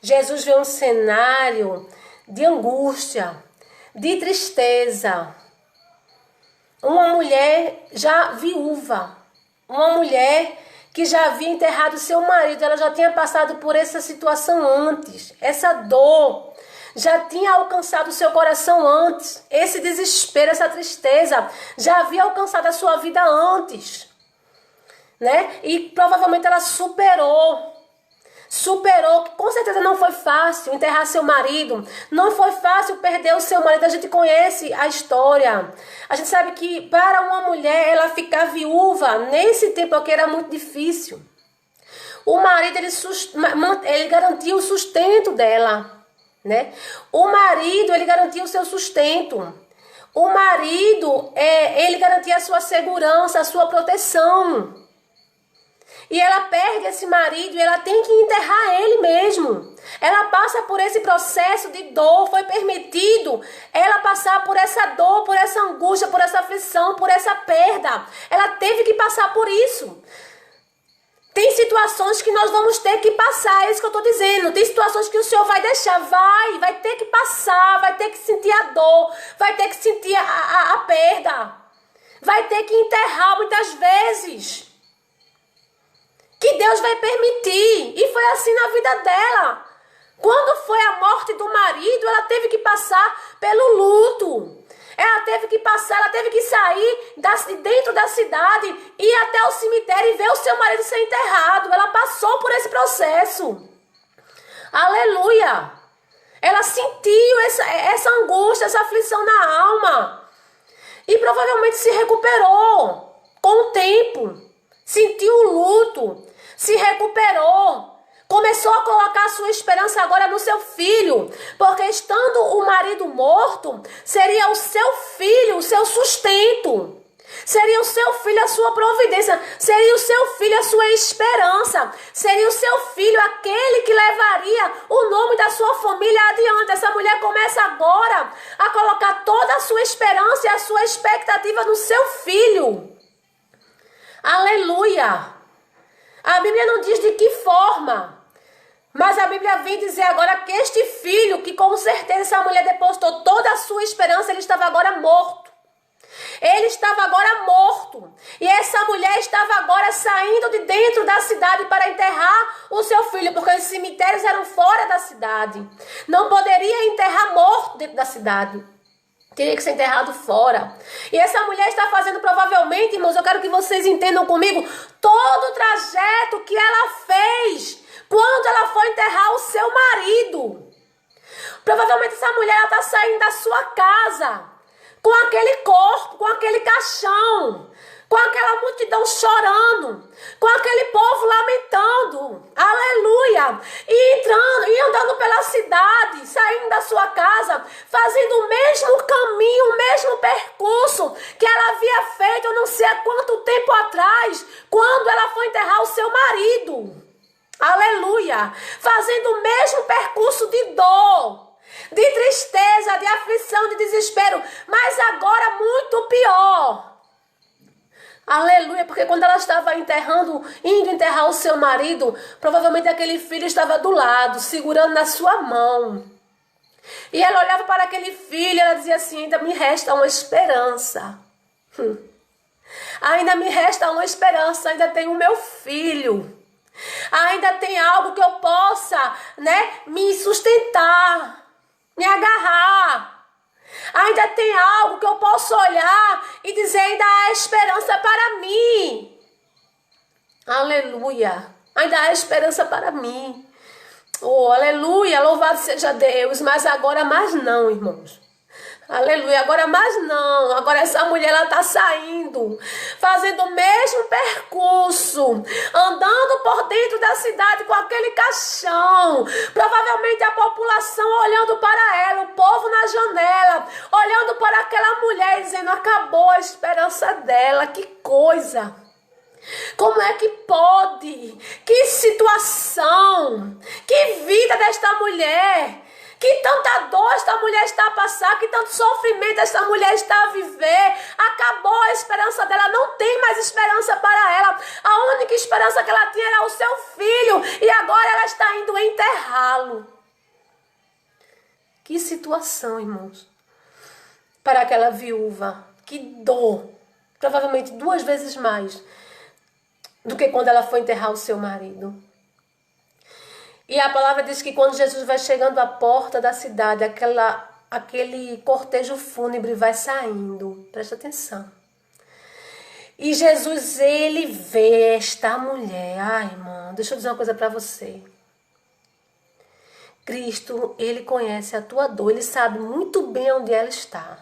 Jesus vê um cenário de angústia, de tristeza. Uma mulher já viúva, uma mulher que já havia enterrado seu marido, ela já tinha passado por essa situação antes. Essa dor já tinha alcançado o seu coração antes. Esse desespero, essa tristeza já havia alcançado a sua vida antes, né? E provavelmente ela superou, que com certeza não foi fácil enterrar seu marido, não foi fácil perder o seu marido. A gente conhece a história, a gente sabe que para uma mulher ela ficar viúva nesse tempo aqui era muito difícil. O marido ele garantia o sustento dela, né? O marido ele garantia o seu sustento. O marido ele garantia a sua segurança, a sua proteção. E ela perde esse marido e ela tem que enterrar ele mesmo. Ela passa por esse processo de dor. Foi permitido ela passar por essa dor, por essa angústia, por essa aflição, por essa perda. Ela teve que passar por isso. Tem situações que nós vamos ter que passar, é isso que eu estou dizendo. Tem situações que o Senhor vai deixar, vai ter que passar, vai ter que sentir a dor, vai ter que sentir a perda. Vai ter que enterrar muitas vezes. Que Deus vai permitir. E foi assim na vida dela. Quando foi a morte do marido, ela teve que passar pelo luto. Ela teve que passar, ela teve que sair dentro da cidade, ir até o cemitério e ver o seu marido ser enterrado. Ela passou por esse processo. Aleluia. Ela sentiu essa angústia, essa aflição na alma. E provavelmente se recuperou com o tempo. Sentiu o luto, se recuperou, começou a colocar a sua esperança agora no seu filho, porque estando o marido morto, seria o seu filho o seu sustento, seria o seu filho a sua providência, seria o seu filho a sua esperança, seria o seu filho aquele que levaria o nome da sua família adiante. Essa mulher começa agora a colocar toda a sua esperança e a sua expectativa no seu filho. Aleluia! A Bíblia não diz de que forma, mas a Bíblia vem dizer agora que este filho, que com certeza essa mulher depositou toda a sua esperança, ele estava agora morto. Ele estava agora morto. E essa mulher estava agora saindo de dentro da cidade para enterrar o seu filho, porque os cemitérios eram fora da cidade. Não poderia enterrar morto dentro da cidade. Teria que ser enterrado fora. E essa mulher está fazendo provavelmente, irmãos, eu quero que vocês entendam comigo, todo o trajeto que ela fez quando ela foi enterrar o seu marido. Provavelmente essa mulher está saindo da sua casa com aquele corpo, com aquele caixão, com aquela multidão chorando, com aquele povo lamentando, aleluia, e entrando e andando pela cidade, saindo da sua casa, fazendo o mesmo caminho, o mesmo percurso que ela havia feito, eu não sei há quanto tempo atrás, quando ela foi enterrar o seu marido, aleluia, fazendo o mesmo percurso de dor, de tristeza, de aflição, de desespero, mas agora muito pior. Aleluia, porque quando ela estava indo enterrar o seu marido, provavelmente aquele filho estava do lado, segurando na sua mão. E ela olhava para aquele filho e ela dizia assim, ainda me resta uma esperança. Ainda me resta uma esperança, ainda tenho o meu filho. Ainda tem algo que eu possa, me sustentar, me agarrar. Ainda tem algo que eu posso olhar e dizer, ainda há esperança para mim. Aleluia. Ainda há esperança para mim. Oh, aleluia, louvado seja Deus. Mas agora mais não, irmãos. Aleluia, agora mais não. Agora essa mulher, ela está saindo, fazendo o mesmo percurso, andando por dentro da cidade com aquele caixão. Provavelmente a população olhando para ela, o povo na janela, olhando para aquela mulher, dizendo, acabou a esperança dela. Que coisa! Como é que pode? Que situação! Que vida desta mulher! Que tanta dor esta mulher está a passar, que tanto sofrimento esta mulher está a viver. Acabou a esperança dela, não tem mais esperança para ela. A única esperança que ela tinha era o seu filho, e agora ela está indo enterrá-lo. Que situação, irmãos, para aquela viúva. Que dor, provavelmente 2 vezes mais do que quando ela foi enterrar o seu marido. E a palavra diz que quando Jesus vai chegando à porta da cidade, aquele cortejo fúnebre vai saindo. Presta atenção. E Jesus, ele vê esta mulher. Ai, irmão, deixa eu dizer uma coisa para você. Cristo, ele conhece a tua dor. Ele sabe muito bem onde ela está.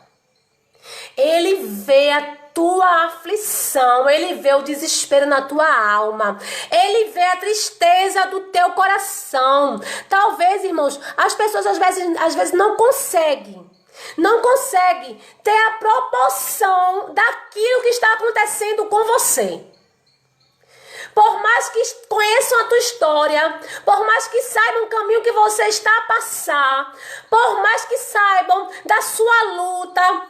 Ele vê a tua aflição, ele vê o desespero na tua alma, ele vê a tristeza do teu coração. Talvez, irmãos, as pessoas às vezes não conseguem ter a proporção daquilo que está acontecendo com você. Por mais que conheçam a tua história, por mais que saibam o caminho que você está a passar, por mais que saibam da sua luta,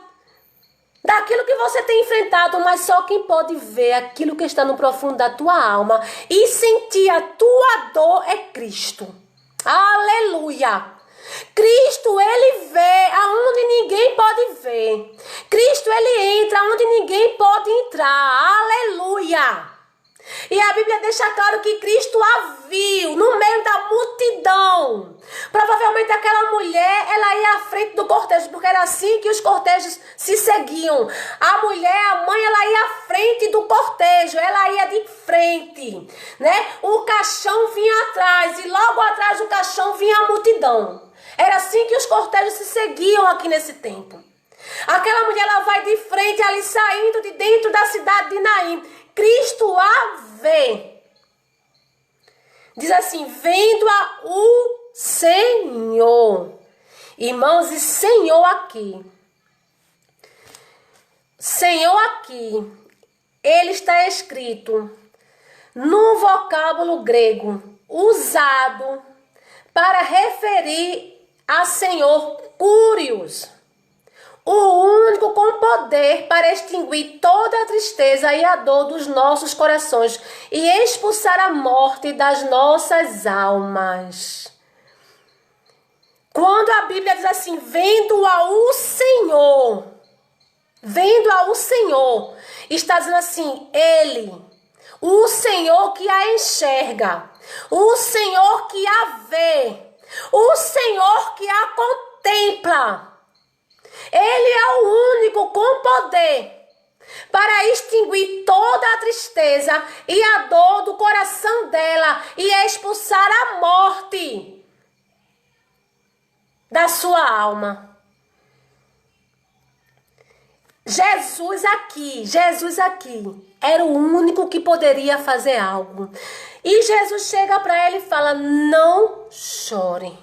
daquilo que você tem enfrentado, mas só quem pode ver aquilo que está no profundo da tua alma e sentir a tua dor é Cristo. Aleluia! Cristo, ele vê aonde ninguém pode ver. Cristo, ele entra aonde ninguém pode entrar. Aleluia! E a Bíblia deixa claro que Cristo a viu no meio da multidão. Provavelmente aquela mulher, ela ia à frente do cortejo, porque era assim que os cortejos se seguiam. A mulher, a mãe, ela ia à frente do cortejo, ela ia de frente, né? O caixão vinha atrás e logo atrás do caixão vinha a multidão. Era assim que os cortejos se seguiam aqui nesse tempo. Aquela mulher, ela vai de frente ali, saindo de dentro da cidade de Naim. Cristo a vê. Diz assim, vendo-a o Senhor. Irmãos, e Senhor aqui, ele está escrito no vocábulo grego, usado para referir a Senhor Curios, o único com poder para extinguir toda a tristeza e a dor dos nossos corações e expulsar a morte das nossas almas. Quando a Bíblia diz assim, vendo-a o Senhor, está dizendo assim, ele, o Senhor que a enxerga, o Senhor que a vê, o Senhor que a contempla. Ele é o único com poder para extinguir toda a tristeza e a dor do coração dela e expulsar a morte da sua alma. Jesus aqui era o único que poderia fazer algo. E Jesus chega para ele e fala, não chore.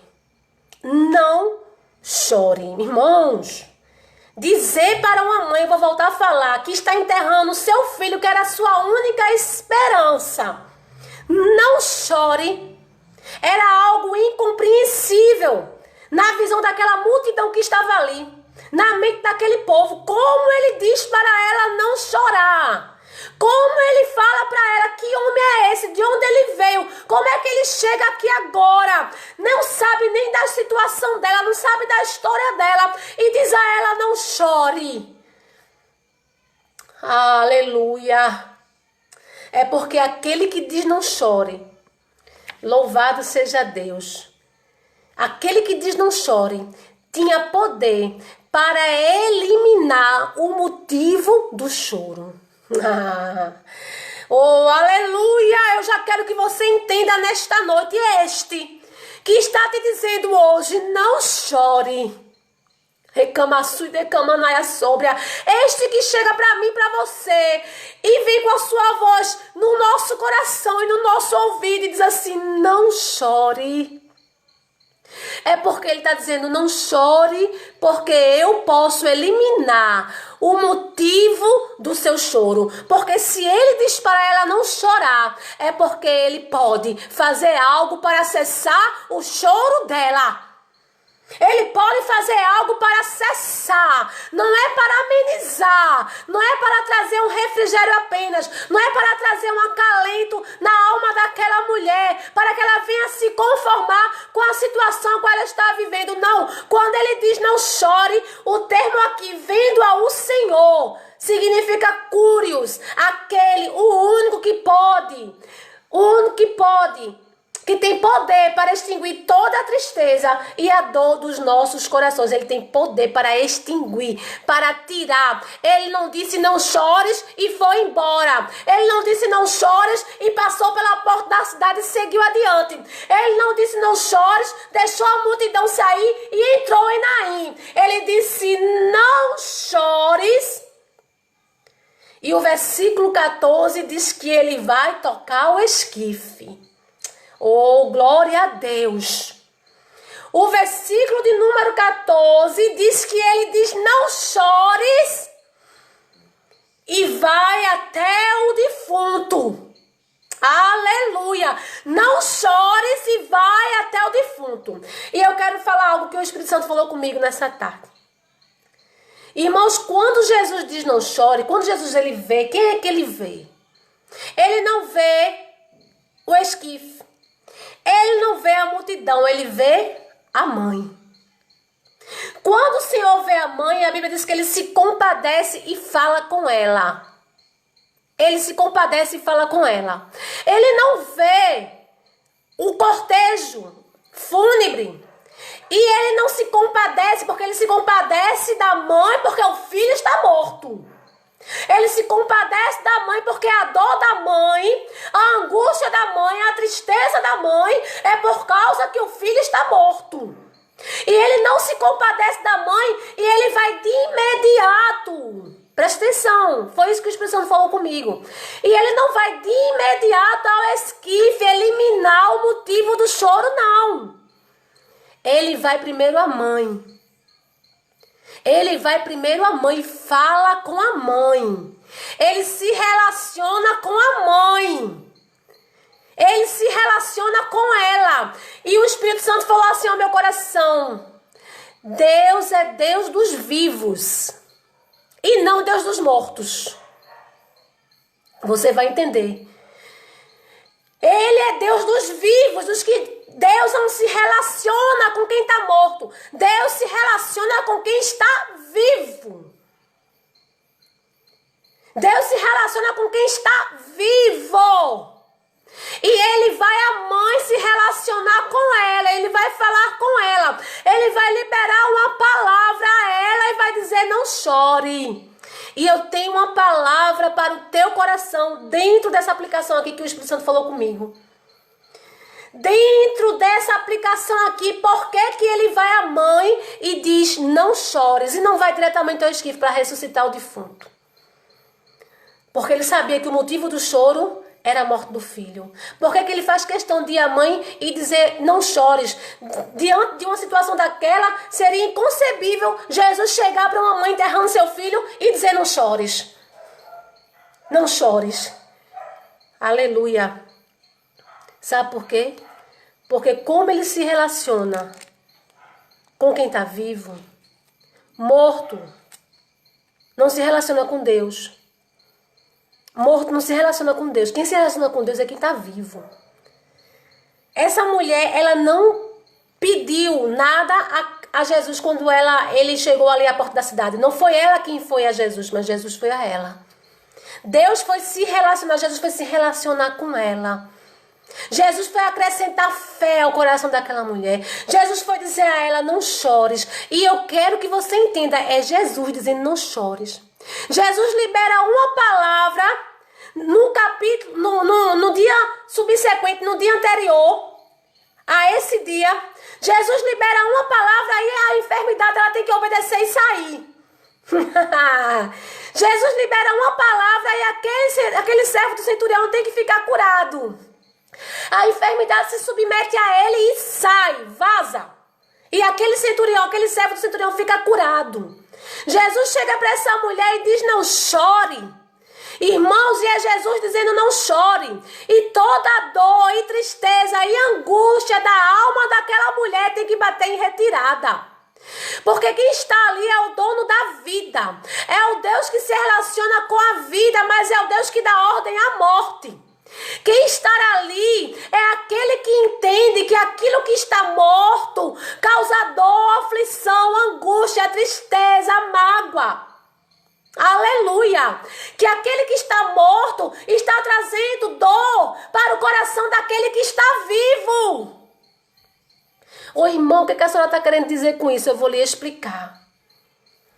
Não chore. Irmãos, dizer para uma mãe, eu vou voltar a falar, que está enterrando o seu filho, que era a sua única esperança. Não chore. Era algo incompreensível na visão daquela multidão que estava ali. Na mente daquele povo, como ele diz para ela não chorar? Como ele fala para ela, que homem é esse? De onde ele veio? Como é que ele chega aqui agora? Não sabe nem da situação dela, não sabe da história dela. E diz a ela, não chore. Aleluia. É porque aquele que diz não chore, louvado seja Deus. Aquele que diz não chore, tinha poder para eliminar o motivo do choro. Oh, aleluia! Eu já quero que você entenda nesta noite este que está te dizendo hoje, não chore. Recamaçu e decamanaia sóbria. Este que chega para mim, para você, e vem com a sua voz no nosso coração e no nosso ouvido e diz assim, não chore. É porque ele está dizendo, não chore, porque eu posso eliminar o motivo do seu choro. Porque se ele diz para ela não chorar, é porque ele pode fazer algo para cessar o choro dela. Ele pode fazer algo para cessar, não é para amenizar, não é para trazer um refrigério apenas, não é para trazer um acalento na alma daquela mulher, para que ela venha se conformar com a situação que ela está vivendo. Não, quando ele diz não chore, o termo aqui, vendo ao Senhor, significa curios, aquele, o único que pode, que tem poder para extinguir toda a tristeza e a dor dos nossos corações. Ele tem poder para extinguir, para tirar. Ele não disse não chores e foi embora. Ele não disse não chores e passou pela porta da cidade e seguiu adiante. Ele não disse não chores, deixou a multidão sair e entrou em Naim. Ele disse não chores. E o versículo 14 diz que ele vai tocar o esquife. Oh, glória a Deus. O versículo de número 14 diz que ele diz, não chores, e vai até o defunto. Aleluia. Não chores e vai até o defunto. E eu quero falar algo que o Espírito Santo falou comigo nessa tarde. Irmãos, quando Jesus diz não chore, quando Jesus ele vê, quem é que ele vê? Ele não vê o esquife. Ele não vê a multidão, ele vê a mãe. Quando o Senhor vê a mãe, a Bíblia diz que ele se compadece e fala com ela. Ele se compadece e fala com ela. Ele não vê o cortejo fúnebre. E ele não se compadece porque ele se compadece da mãe porque o filho está morto. Ele se compadece da mãe porque a dor da mãe, a angústia da mãe, a tristeza da mãe é por causa que o filho está morto. E ele não se compadece da mãe e ele vai de imediato. Presta atenção, foi isso que o Espírito Santo falou comigo. E ele não vai de imediato ao esquife eliminar o motivo do choro, não. Ele vai primeiro à mãe. Ele vai primeiro à mãe e fala com a mãe. Ele se relaciona com a mãe. Ele se relaciona com ela. E o Espírito Santo falou assim ao meu coração: Deus é Deus dos vivos e não Deus dos mortos. Você vai entender. Ele é Deus dos vivos, dos que Deus não se relaciona com quem está morto. Deus se relaciona com quem está vivo. Deus se relaciona com quem está vivo. E ele vai a mãe se relacionar com ela. Ele vai falar com ela. Ele vai liberar uma palavra a ela e vai dizer: não chore. E eu tenho uma palavra para o teu coração dentro dessa aplicação aqui que o Espírito Santo falou comigo. Dentro dessa aplicação aqui, por que ele vai à mãe e diz não chores e não vai diretamente ao esquife para ressuscitar o defunto? Porque ele sabia que o motivo do choro era a morte do filho. Por que ele faz questão de ir à mãe e dizer não chores? Diante de uma situação daquela, seria inconcebível Jesus chegar para uma mãe enterrando seu filho e dizer não chores. Não chores. Aleluia. Sabe por quê? Porque como ele se relaciona com quem está vivo, morto não se relaciona com Deus. Morto não se relaciona com Deus. Quem se relaciona com Deus é quem está vivo. Essa mulher, ela não pediu nada a Jesus quando ele chegou ali à porta da cidade. Não foi ela quem foi a Jesus, mas Jesus foi a ela. Deus foi se relacionar, Jesus foi se relacionar com ela. Jesus foi acrescentar fé ao coração daquela mulher. Jesus foi dizer a ela, não chores. E eu quero que você entenda, é Jesus dizendo, não chores. Jesus libera uma palavra no capítulo, no dia subsequente, no dia anterior a esse dia. Jesus libera uma palavra e a enfermidade ela tem que obedecer e sair. Jesus libera uma palavra e aquele servo do centurião tem que ficar curado. A enfermidade se submete a ele e sai, vaza. E aquele servo do centurião fica curado. Jesus chega para essa mulher e diz, não chore. Irmãos, e é Jesus dizendo, não chore. E toda dor e tristeza e angústia da alma daquela mulher tem que bater em retirada. Porque quem está ali é o dono da vida. É o Deus que se relaciona com a vida, mas é o Deus que dá ordem à morte. Quem está ali é aquele que entende que aquilo que está morto causa dor, aflição, angústia, tristeza, mágoa. Aleluia! Que aquele que está morto está trazendo dor para o coração daquele que está vivo. Ô irmão, o que a senhora está querendo dizer com isso? Eu vou lhe explicar.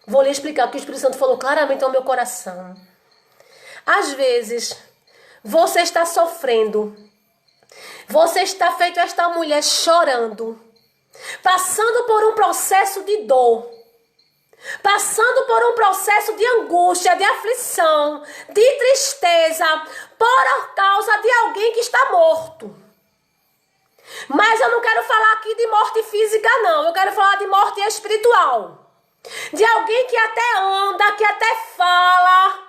Vou lhe explicar o que o Espírito Santo falou claramente ao meu coração. Às vezes, você está sofrendo. Você está feito esta mulher chorando. Passando por um processo de dor. Passando por um processo de angústia, de aflição, de tristeza. Por causa de alguém que está morto. Mas eu não quero falar aqui de morte física, não. Eu quero falar de morte espiritual. De alguém que até anda, que até fala.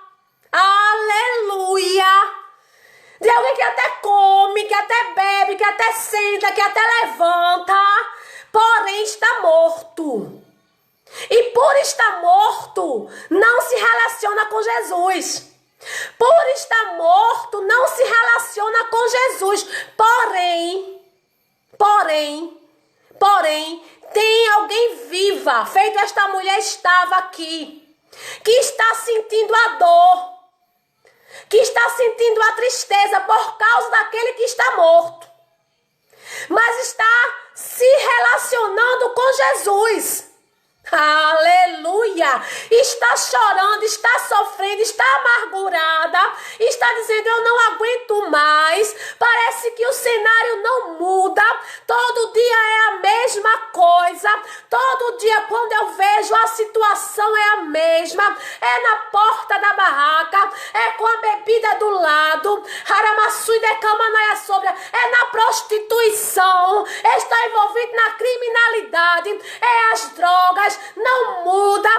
Aleluia. De alguém que até come, que até bebe, que até senta, que até levanta. Porém está morto. E por estar morto, não se relaciona com Jesus. Por estar morto, não se relaciona com Jesus. Porém, tem alguém viva, feito esta mulher estava aqui, que está sentindo a dor, que está sentindo a tristeza por causa daquele que está morto, mas está se relacionando com Jesus. Aleluia! Está chorando, está sofrendo, está amargurada, está dizendo, eu não aguento mais, parece que o cenário não muda, todo dia é a mesma coisa, todo dia quando eu vejo a situação é a mesma, é na porta da barraca, é com a bebida do lado, é na prostituição, está envolvido na criminalidade, é as drogas, não muda,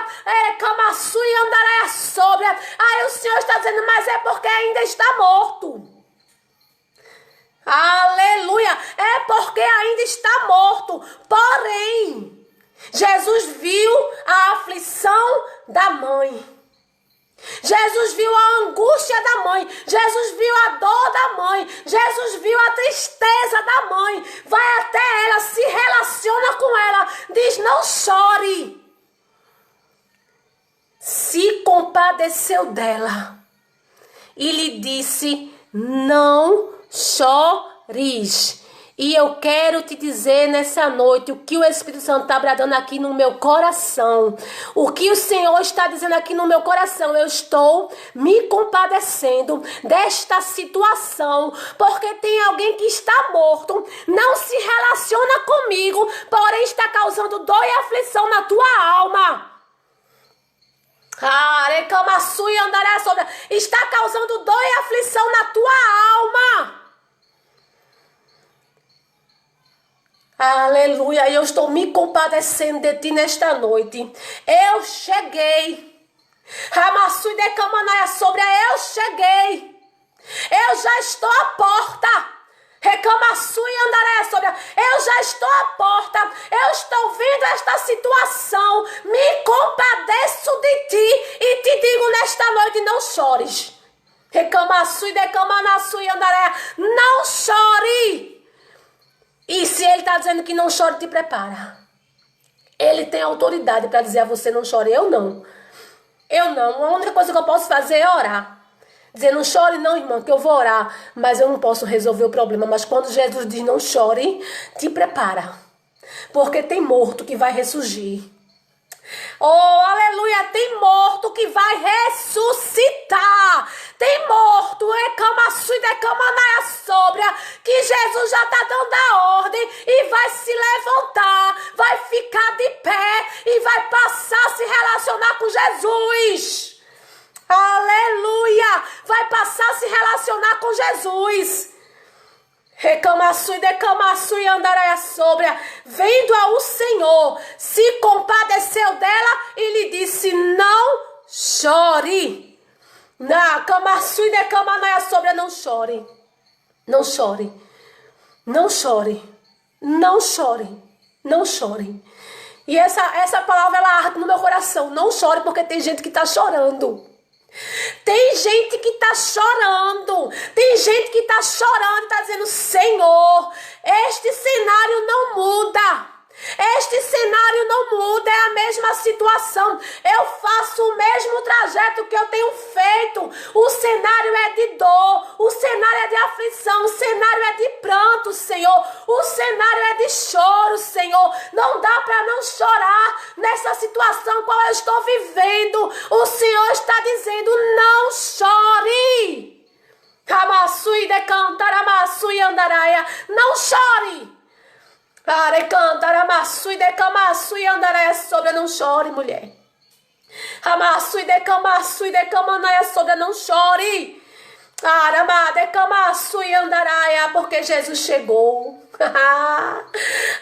Camaçu e Andaréia sobre. Aí o Senhor está dizendo, mas é porque ainda está morto. Aleluia, é porque ainda está morto. Porém, Jesus viu a aflição da mãe. Jesus viu a angústia da mãe, Jesus viu a dor da mãe, Jesus viu a tristeza da mãe, vai até ela, se relaciona com ela, diz, não chore. Se compadeceu dela e lhe disse, não chores. E eu quero te dizer nessa noite o que o Espírito Santo está bradando aqui no meu coração. O que o Senhor está dizendo aqui no meu coração. Eu estou me compadecendo desta situação. Porque tem alguém que está morto. Não se relaciona comigo. Porém está causando dor e aflição na tua alma. Está causando dor e aflição na tua alma. Aleluia, eu estou me compadecendo de ti nesta noite. Eu cheguei. Eu cheguei. Eu já estou à porta. Eu já estou à porta. Eu estou vendo esta situação. Me compadeço de ti e te digo nesta noite, não chores. Não chore. E se ele está dizendo que não chore, te prepara. Ele tem autoridade para dizer a você não chore. Eu não. A única coisa que eu posso fazer é orar. Dizer, não chore não, irmã, que eu vou orar, mas eu não posso resolver o problema. Mas quando Jesus diz, não chore, te prepara, porque tem morto que vai ressurgir. Oh, aleluia, tem morto que vai ressuscitar. Tem morto, que Jesus já está dando a ordem e vai se levantar, vai ficar de pé e vai passar a se relacionar com Jesus. Aleluia, vai passar a se relacionar com Jesus. Recamaçu e andaraia sobra. Vendo ao Senhor, se compadeceu dela e lhe disse, não chore. Na camaçu e decamanaia sobra, não chore. Não chore. Não chore. Não chore. Não chore. E essa palavra, ela arde no meu coração. Não chore, porque tem gente que está chorando. Tem gente que está chorando. Tem gente que está chorando e está dizendo, Senhor, este cenário não muda. Este cenário não muda, é a mesma situação. Eu faço o mesmo trajeto que eu tenho feito. O cenário é de dor, o cenário é de aflição, o cenário é de pranto, Senhor. O cenário é de choro, Senhor. Não dá para não chorar nessa situação qual eu estou vivendo. O Senhor está dizendo, não chore. Kamassui de cantar, amassui andaraia. Não chore. Para cantar, amassu e decamaçu e andaré sobre, não chore, mulher. Amassu e decamanaia sobre, não chore. Arama, decamaçu e andaraia, porque Jesus chegou.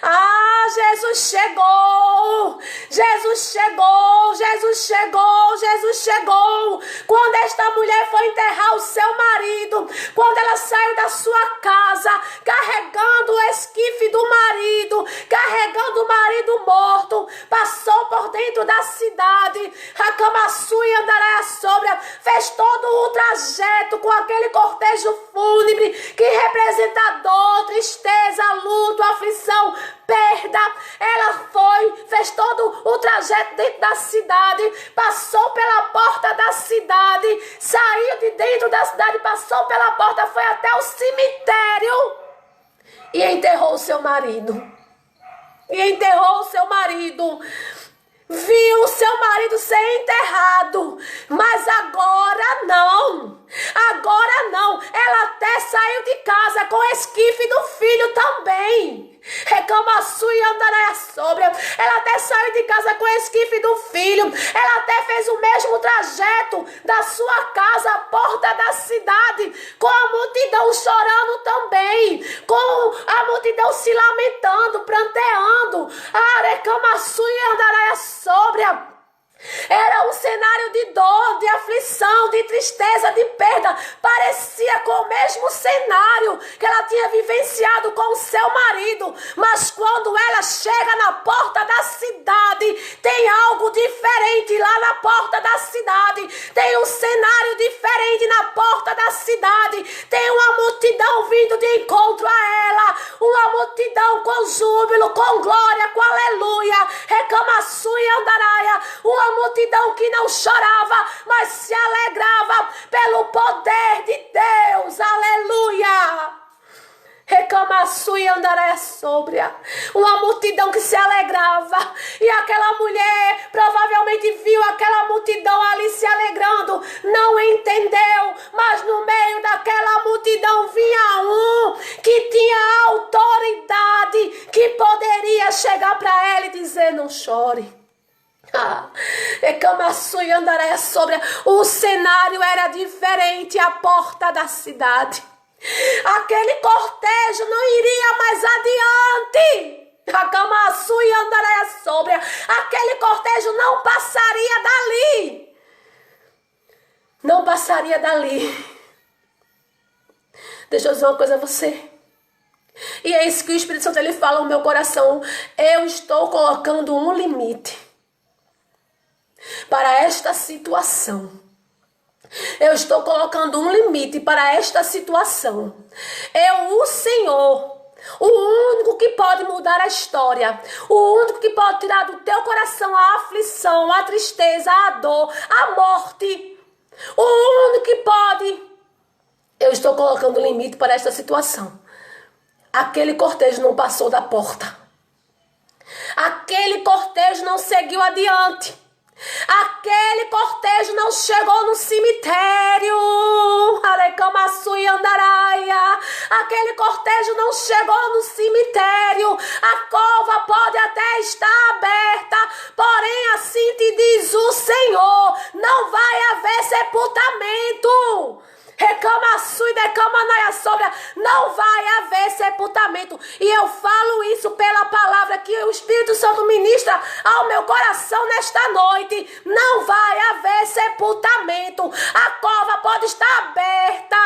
Ah, Jesus chegou. Jesus chegou, Jesus chegou, Jesus chegou. Quando esta mulher foi enterrar o seu marido, quando ela saiu da sua casa, carregando o esquife do marido, carregando o marido morto, passou por dentro da cidade, a camaçu e andaraia sobre, fez todo o trajeto com aquele cortejo fúnebre que representa dor, tristeza, luto, aflição, perda. Ela fez todo o trajeto dentro da cidade, passou pela porta da cidade, saiu de dentro da cidade, passou pela porta, foi até o cemitério e enterrou o seu marido. Viu o seu marido ser enterrado, mas agora não. Ela até saiu de casa com o esquife do filho também. Recamaçu e andaraia sobre. Ela até saiu de casa com o esquife do filho. Ela até fez o mesmo trajeto da sua casa à porta da cidade, com a multidão chorando também, com a multidão se lamentando, pranteando. Recamaçu e andaraia sobre. Era um cenário de dor, de aflição, de tristeza, de perda. Parecia com o mesmo cenário que ela tinha vivenciado com o seu marido. Mas quando ela chega na porta da cidade, tem algo diferente lá na porta da cidade. Tem um cenário diferente na porta da cidade. Tem uma multidão vindo de encontro a ela. Uma multidão com júbilo, com glória, com aleluia. Recamaçu e andaraia. Uma multidão que não chorava, mas se alegrava pelo poder de Deus. Aleluia. Recamaçu e andaré sóbria. Uma multidão que se alegrava. E aquela mulher provavelmente viu aquela multidão ali se alegrando. Não entendeu. Mas no meio daquela multidão vinha um que tinha autoridade, que poderia chegar para ela e dizer, não chore. Recamaçu e andaré sobre. O cenário era diferente à porta da cidade. Aquele cortejo não iria mais adiante. Recamaçu e andaré sobre. Aquele cortejo não passaria dali. Não passaria dali. Deixa eu dizer uma coisa a você. E é isso que o Espírito Santo ele fala no meu coração. Eu estou colocando um limite para esta situação. Eu estou colocando um limite para esta situação. O Senhor, o único que pode mudar a história, o único que pode tirar do teu coração a aflição, a tristeza, a dor, a morte. O único que pode. Eu estou colocando limite para esta situação. Aquele cortejo não passou da porta. Aquele cortejo não seguiu adiante. Aquele cortejo não chegou no cemitério. Arecamaçu e Andaraia. Aquele cortejo não chegou no cemitério. A cova pode até estar aberta, porém assim te diz o Senhor, não vai haver sepultamento. Recamaçu e decamanaia sobra, não vai haver sepultamento. E eu falo isso pela palavra que o Espírito Santo ministra ao meu coração nesta noite. Não vai haver sepultamento. A cova pode estar aberta.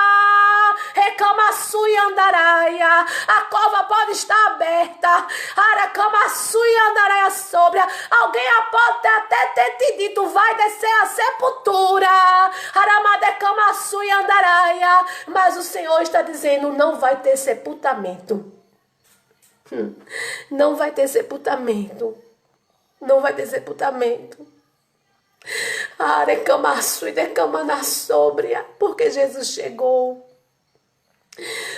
Recamaçu e Andaraia. A cova pode estar aberta. Aracamaçu e Andaraia sobra. Alguém pode até ter te dito, vai descer a sepultura. Aramadecamaçu e Andaraia. Mas o Senhor está dizendo, não vai ter sepultamento. Não vai ter sepultamento. Não vai ter sepultamento. Arecamaçu e decamana sobria. Porque Jesus chegou.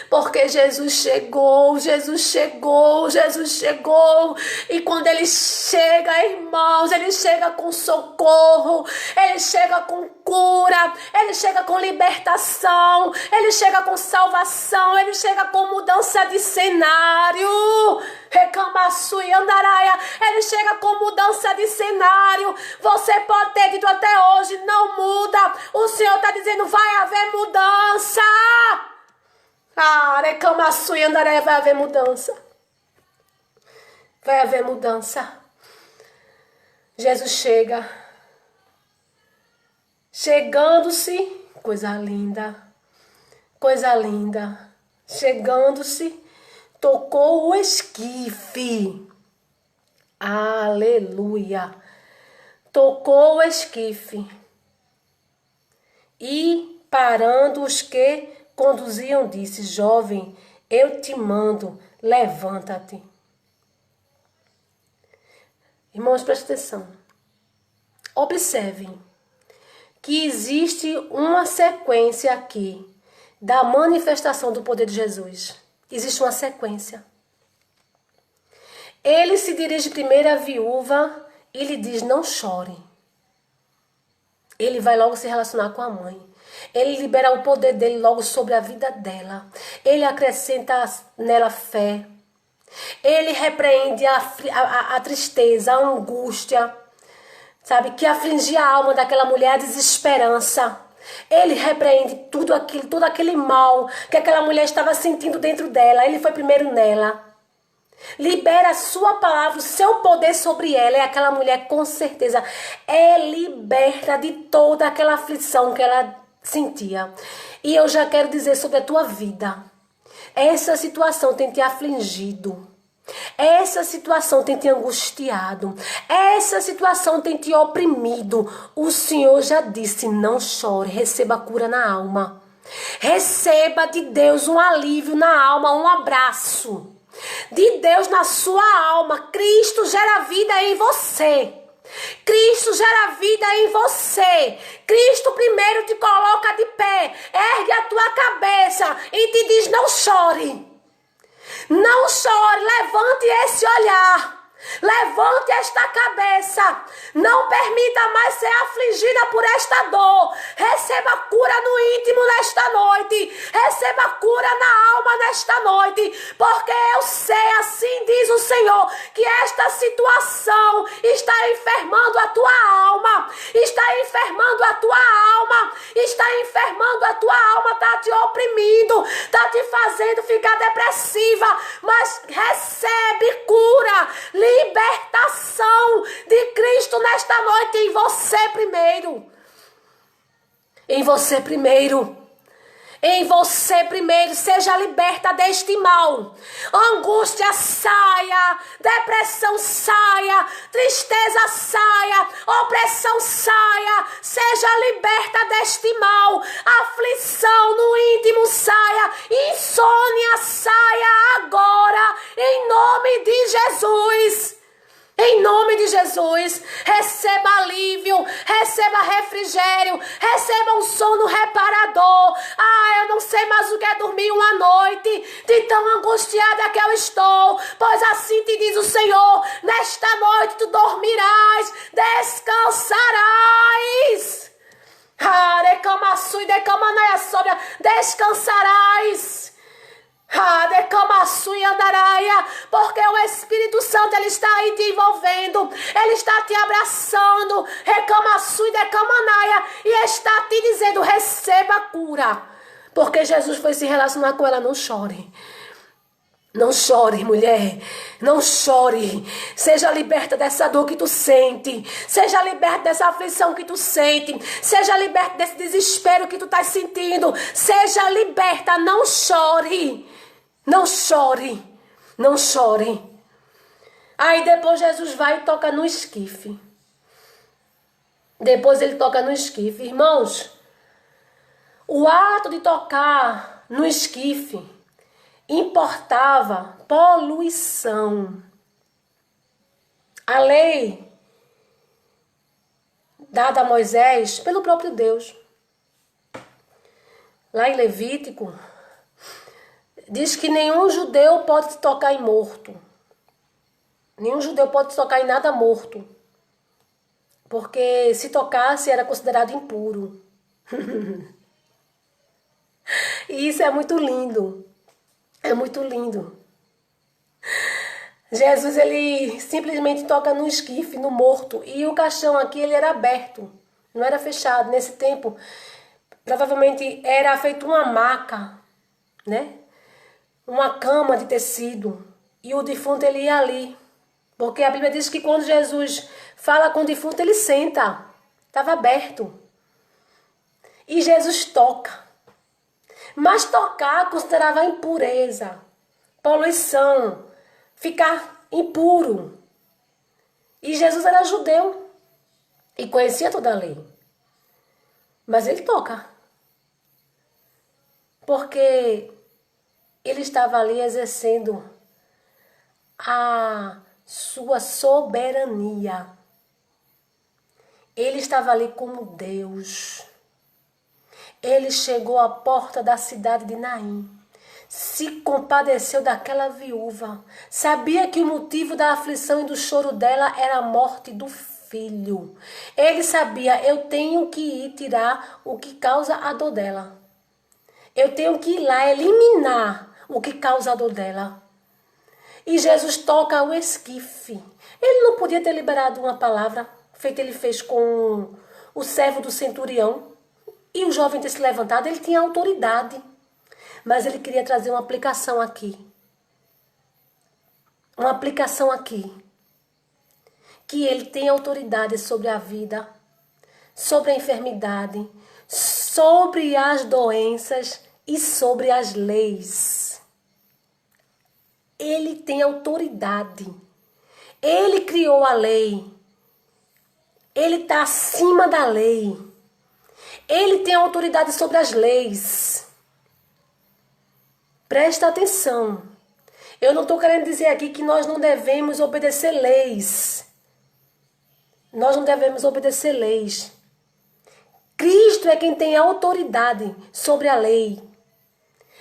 Porque Jesus chegou, Jesus chegou, Jesus chegou. E quando ele chega, irmãos, ele chega com socorro, ele chega com cura, ele chega com libertação, ele chega com salvação, ele chega com mudança de cenário. Recamaçu e Andaraia, ele chega com mudança de cenário. Você pode ter dito até hoje, não muda. O Senhor está dizendo, vai haver mudança. Recamaçu e Andaraia, vai haver mudança. Vai haver mudança. Jesus chega. Chegando-se, coisa linda. Coisa linda. Chegando-se, tocou o esquife. Aleluia. Tocou o esquife. E parando os que conduziam, disse, jovem, eu te mando, levanta-te. Irmãos, prestem atenção. Observem que existe uma sequência aqui da manifestação do poder de Jesus. Existe uma sequência. Ele se dirige primeiro à viúva e lhe diz, não chore. Ele vai logo se relacionar com a mãe. Ele libera o poder dele logo sobre a vida dela. Ele acrescenta nela fé. Ele repreende a tristeza, a angústia, sabe, que afligia a alma daquela mulher, a desesperança. Ele repreende tudo aquilo, todo aquele mal que aquela mulher estava sentindo dentro dela. Ele foi primeiro nela. Libera a sua palavra, o seu poder sobre ela. E aquela mulher, com certeza, é liberta de toda aquela aflição que ela sentia. E eu já quero dizer sobre a tua vida. Essa situação tem te afligido. Essa situação tem te angustiado. Essa situação tem te oprimido. O Senhor já disse, não chore, receba cura na alma. Receba de Deus um alívio na alma, um abraço de Deus na sua alma. Cristo gera vida em você. Cristo gera vida em você. Cristo primeiro te coloca de pé, ergue a tua cabeça e te diz, não chore. Não chore, levante esse olhar. Levante esta cabeça. Não permita mais ser afligida por esta dor. Receba cura no íntimo nesta noite. Receba cura na alma nesta noite. Porque eu sei, assim diz o Senhor, que esta situação está enfermando a tua alma. Está enfermando a tua alma. Está enfermando a tua alma. Está te oprimindo. Está te fazendo ficar depressiva. Mas recebe cura. Libertação de Cristo nesta noite em você primeiro. Em você primeiro. Em você primeiro, seja liberta deste mal. Angústia saia, depressão saia, tristeza saia, opressão saia. Seja liberta deste mal. Aflição no íntimo saia, insônia saia agora, em nome de Jesus. Em nome de Jesus, receba alívio, receba refrigério, receba um sono reparador. Eu não sei mais o que é dormir uma noite, de tão angustiada que eu estou. Pois assim te diz o Senhor, nesta noite tu dormirás, descansarás. Descansarás. Porque o Espírito Santo ele está aí te envolvendo, ele está te abraçando, e está te dizendo: receba a cura, porque Jesus foi se relacionar com ela. Não chore. Não chore, mulher, não chore. Seja liberta dessa dor que tu sente. Seja liberta dessa aflição que tu sente. Seja liberta desse desespero que tu tá sentindo. Seja liberta, não chore. Não chore, não chore. Aí depois Jesus vai e toca no esquife. Depois ele toca no esquife. Irmãos, o ato de tocar no esquife importava poluição. A lei dada a Moisés pelo próprio Deus. Lá em Levítico, diz que nenhum judeu pode tocar em morto. Nenhum judeu pode tocar em nada morto. Porque se tocasse era considerado impuro. E isso é muito lindo. É muito lindo. Jesus, ele simplesmente toca no esquife, no morto. E o caixão aqui, ele era aberto. Não era fechado. Nesse tempo, provavelmente era feito uma maca, né? Uma cama de tecido. E o defunto, ele ia ali. Porque a Bíblia diz que quando Jesus fala com o defunto, ele senta. Estava aberto. E Jesus toca. Mas tocar considerava impureza, poluição, ficar impuro. E Jesus era judeu e conhecia toda a lei. Mas ele toca. Porque ele estava ali exercendo a sua soberania. Ele estava ali como Deus. Ele chegou à porta da cidade de Naim, se compadeceu daquela viúva, sabia que o motivo da aflição e do choro dela era a morte do filho. Ele sabia: eu tenho que ir tirar o que causa a dor dela. Eu tenho que ir lá eliminar o que causa a dor dela. E Jesus toca o esquife. Ele não podia ter liberado uma palavra, feito ele fez com o servo do centurião. E o jovem ter se levantado, ele tinha autoridade. Mas ele queria trazer uma aplicação aqui. Uma aplicação aqui. Que ele tem autoridade sobre a vida, sobre a enfermidade, sobre as doenças e sobre as leis. Ele tem autoridade. Ele criou a lei. Ele está acima da lei. Ele tem autoridade sobre as leis. Presta atenção. Eu não estou querendo dizer aqui que nós não devemos obedecer leis. Nós não devemos obedecer leis. Cristo é quem tem autoridade sobre a lei.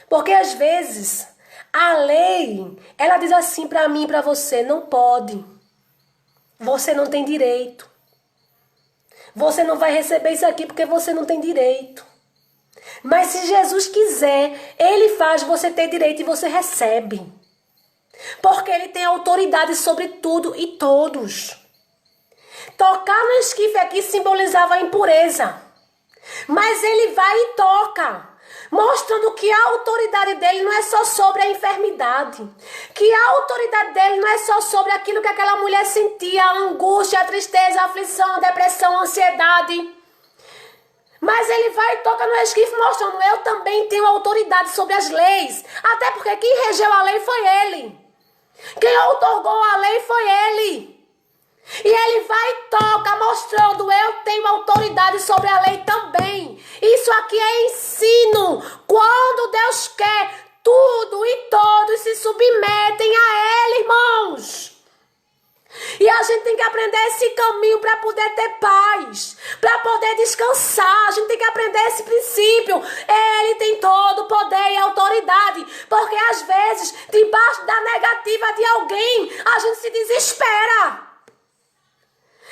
Porque às vezes a lei, ela diz assim para mim e para você: não pode. Você não tem direito. Você não vai receber isso aqui porque você não tem direito. Mas se Jesus quiser, ele faz você ter direito e você recebe. Porque ele tem autoridade sobre tudo e todos. Tocar no esquife aqui simbolizava a impureza. Mas ele vai e toca, mostrando que a autoridade dele não é só sobre a enfermidade. Que a autoridade dele não é só sobre aquilo que aquela mulher sentia, a angústia, a tristeza, a aflição, a depressão, a ansiedade. Mas ele vai e toca no esquife, mostrando: eu também tenho autoridade sobre as leis. Até porque quem regeu a lei foi ele. Quem outorgou a lei foi ele. E ele vai e toca, mostrando: eu tenho autoridade sobre a lei também. Isso aqui é ensino. Quando Deus quer, tudo e todos se submetem a ele, irmãos. E a gente tem que aprender esse caminho para poder ter paz, para poder descansar. A gente tem que aprender esse princípio. Ele tem todo o poder e autoridade. Porque às vezes, debaixo da negativa de alguém, a gente se desespera.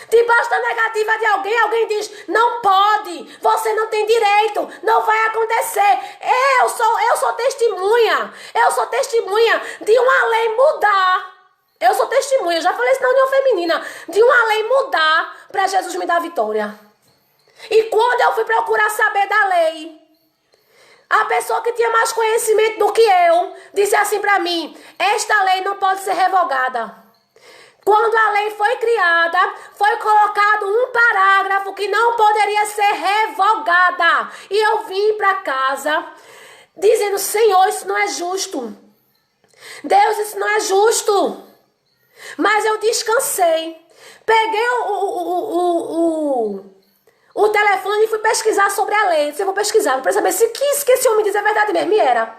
Debaixo da negativa de alguém, alguém diz, não pode, você não tem direito, não vai acontecer. Eu sou testemunha de uma lei mudar. Eu sou testemunha, já falei isso na União Feminina, de uma lei mudar para Jesus me dar vitória. E quando eu fui procurar saber da lei, a pessoa que tinha mais conhecimento do que eu, disse assim para mim, esta lei não pode ser revogada. Quando a lei foi criada, foi colocado um parágrafo que não poderia ser revogada. E eu vim para casa dizendo, Senhor, isso não é justo. Deus, isso não é justo. Mas eu descansei. Peguei o telefone e fui pesquisar sobre a lei. Eu vou pesquisar para saber se o que esse homem diz é verdade mesmo. E era.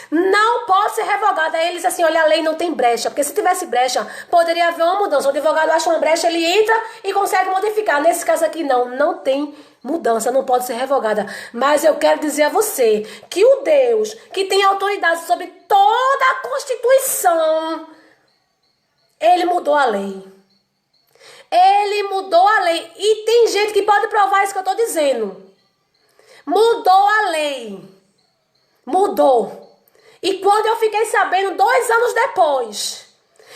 Não pode ser revogada. Aí ele disse assim, olha, a lei não tem brecha. Porque se tivesse brecha, poderia haver uma mudança. O advogado acha uma brecha, ele entra e consegue modificar. Nesse caso aqui, não tem mudança, não pode ser revogada. Mas eu quero dizer a você que o Deus que tem autoridade sobre toda a Constituição, ele mudou a lei. Ele mudou a lei. E tem gente que pode provar isso que eu estou dizendo. Mudou a lei. Mudou. E quando eu fiquei sabendo, 2 anos depois,